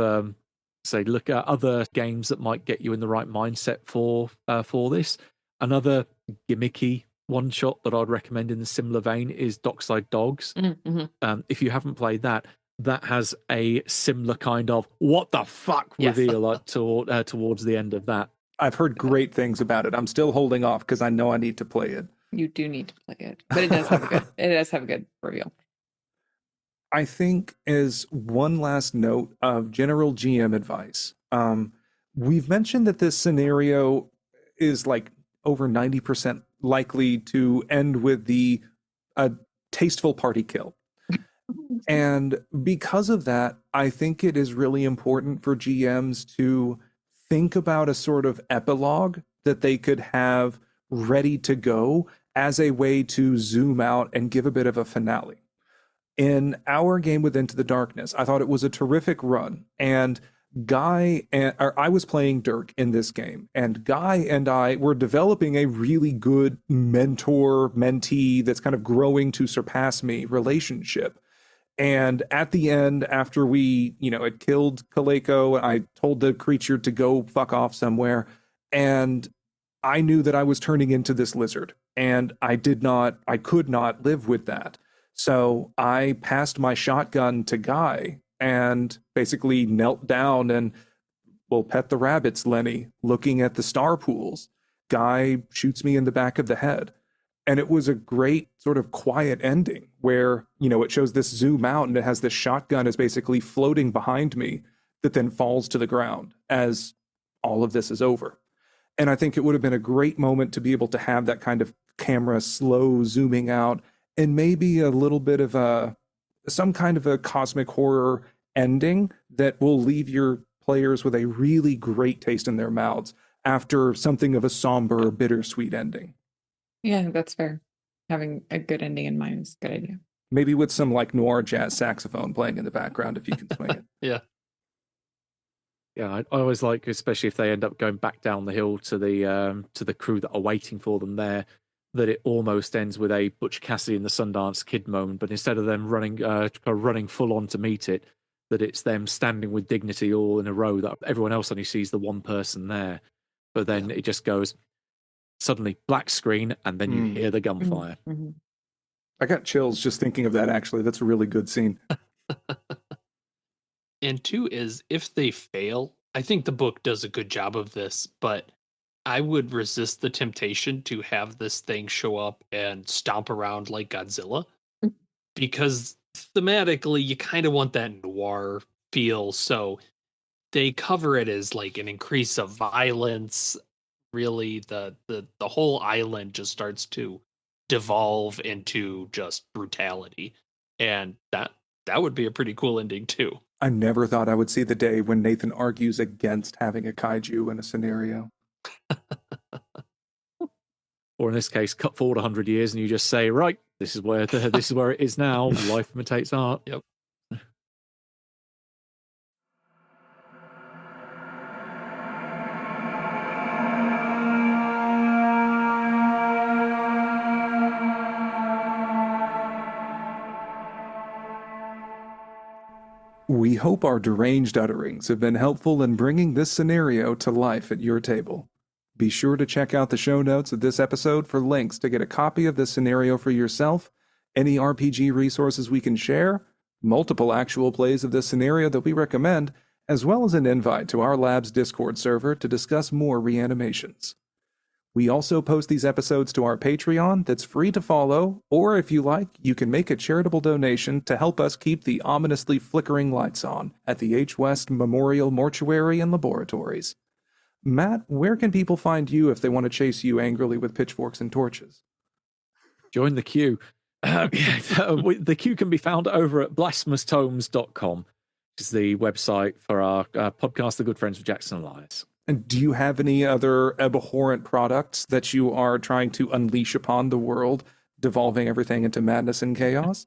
say, look at other games that might get you in the right mindset for this. Another gimmicky one shot that I'd recommend in the similar vein is Dockside Dogs. If you haven't played that, that has a similar kind of what the fuck reveal towards the end of that. I've heard great things about it. I'm still holding off because I know I need to play it. You do need to play it, but it does have a good reveal. I think as one last note of general GM advice, we've mentioned that this scenario is like over 90% likely to end with the tasteful party kill. And because of that, I think it is really important for GMs to think about a sort of epilogue that they could have ready to go as a way to zoom out and give a bit of a finale. In our game with Into the Darkness, I thought it was a terrific run. And I was playing Dirk in this game, and Guy and I were developing a really good mentor-mentee that's kind of growing to surpass me relationship. And at the end, after we, had killed Kaleko, I told the creature to go fuck off somewhere. And I knew that I was turning into this lizard, and I could not live with that. So I passed my shotgun to Guy and basically knelt down and, well, pet the rabbits, Lenny, looking at the star pools. Guy shoots me in the back of the head. And it was a great sort of quiet ending where, it shows this zoom out and it has this shotgun is basically floating behind me that then falls to the ground as all of this is over. And I think it would have been a great moment to be able to have that kind of camera slow zooming out and maybe a little bit of a some kind of a cosmic horror ending that will leave your players with a really great taste in their mouths after something of a somber or bittersweet ending. Yeah, that's fair. Having a good ending in mind is a good idea. Maybe with some like noir jazz saxophone playing in the background if you can swing it. Yeah. Yeah, I always like, especially if they end up going back down the hill to the crew that are waiting for them there, that it almost ends with a Butch Cassidy and the Sundance Kid moment, but instead of them running full on to meet it, that it's them standing with dignity all in a row, that everyone else only sees the one person there. But then it just goes suddenly black screen, and then you hear the gunfire. Mm-hmm. I got chills just thinking of that, actually. That's a really good scene. And two is, if they fail, I think the book does a good job of this, but I would resist the temptation to have this thing show up and stomp around like Godzilla, because thematically you kind of want that noir feel. So they cover it as like an increase of violence. Really, the whole island just starts to devolve into just brutality, and that would be a pretty cool ending too. I never thought I would see the day when Nathan argues against having a kaiju in a scenario. Or in this case, cut forward 100 years and you just say, right, this is where it is now. Life imitates art. Yep. We hope our deranged utterings have been helpful in bringing this scenario to life at your table. Be sure to check out the show notes of this episode for links to get a copy of this scenario for yourself, any RPG resources we can share, multiple actual plays of this scenario that we recommend, as well as an invite to our lab's Discord server to discuss more reanimations. We also post these episodes to our Patreon that's free to follow, or if you like, you can make a charitable donation to help us keep the ominously flickering lights on at the H. West Memorial Mortuary and Laboratories. Matt, where can people find you if they want to chase you angrily with pitchforks and torches? Join the queue. The queue can be found over at blasphemoustomes.com, which is the website for our podcast, The Good Friends with Jackson Elias. And do you have any other abhorrent products that you are trying to unleash upon the world, devolving everything into madness and chaos?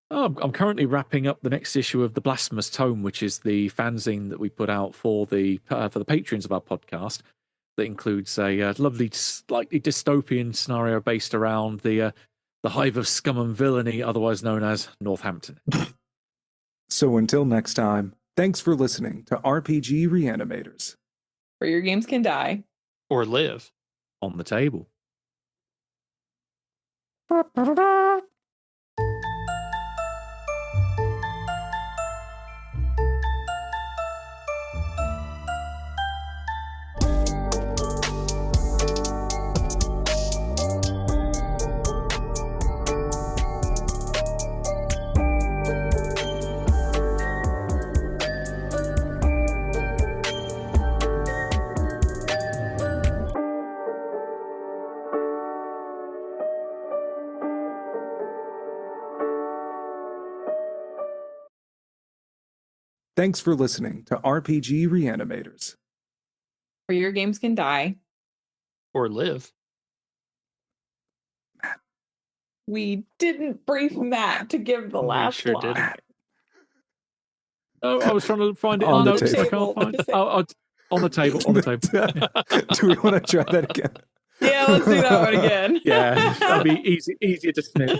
I'm currently wrapping up the next issue of the Blasphemous Tome, which is the fanzine that we put out for the patrons of our podcast. That includes a lovely, slightly dystopian scenario based around the hive of scum and villainy, otherwise known as Northampton. So until next time, thanks for listening to RPG Reanimators. Where your games can die. Or live. On the table. Thanks for listening to RPG Reanimators. Where your games can die. Or live. We didn't brief Matt to give the last sure line. didn't. Oh, I was trying to find it On on the notes. I table. can't find it. On the table. On the table. Do we want to try that again? Yeah, let's do that one again. Yeah, that'd be easier to snip.